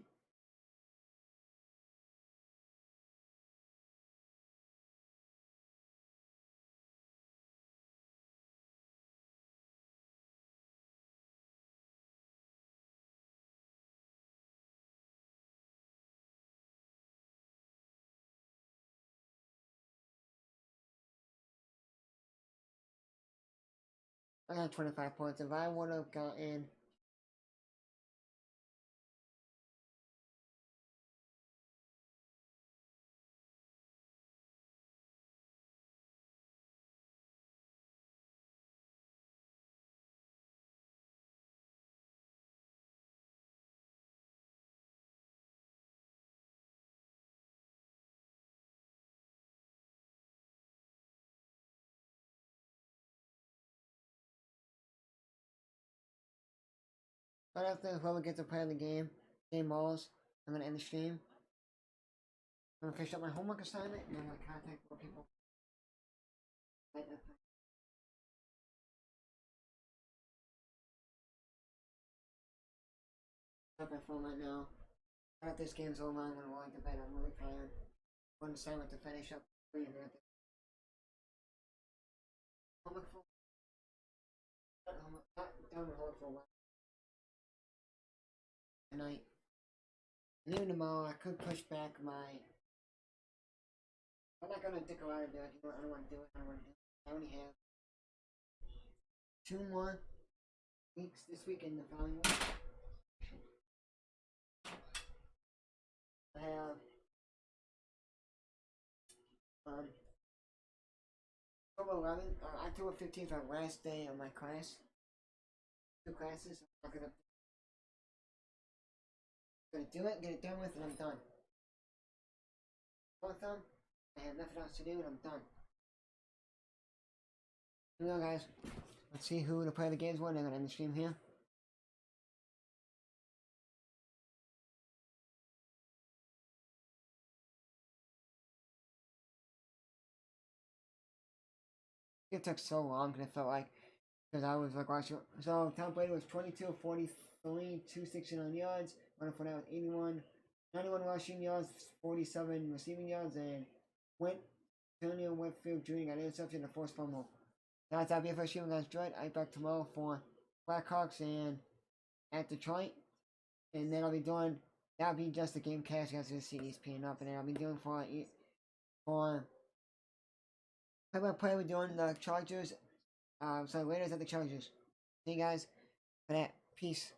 I got 25 points. If I would have gotten. Right after whoever gets to play the game balls, I'm gonna end the stream. I'm gonna finish up my homework assignment and I'm gonna contact more people. Up my phone right now. Right after this game's over, I'm gonna walk to bed. I'm really tired. One assignment to finish up. Homework for not done with homework for a while. Tonight. And even tomorrow, I could push back my. I'm not gonna dick around and do it. You know, I don't want to do it. I don't want to do it. I only have 2 more weeks this week and the following week. I have October 11th, October 15th, our last day of my class. 2 classes. I'm gonna do it, get it done with, and I'm done. Both of them, I have nothing else to do, and I'm done. Here we go, guys. Let's see who to play the games with. I'm gonna end the stream here. It took so long because it felt like because I was like watching. So Tom Brady was 22 of 43, 269 yards. Running for that was 81, 91 rushing yards, 47 receiving yards, and Antonio Whitfield Jr. got an interception and a forced fumble. That's our BFS stream, guys. Enjoyed. I'll be back tomorrow for Blackhawks and at Detroit, and then I'll be doing. That'll be just the game cash. You guys will see these peeing up, and then I'll be doing for play we're doing the Chargers. So Raiders at the Chargers. See you guys for that. Peace.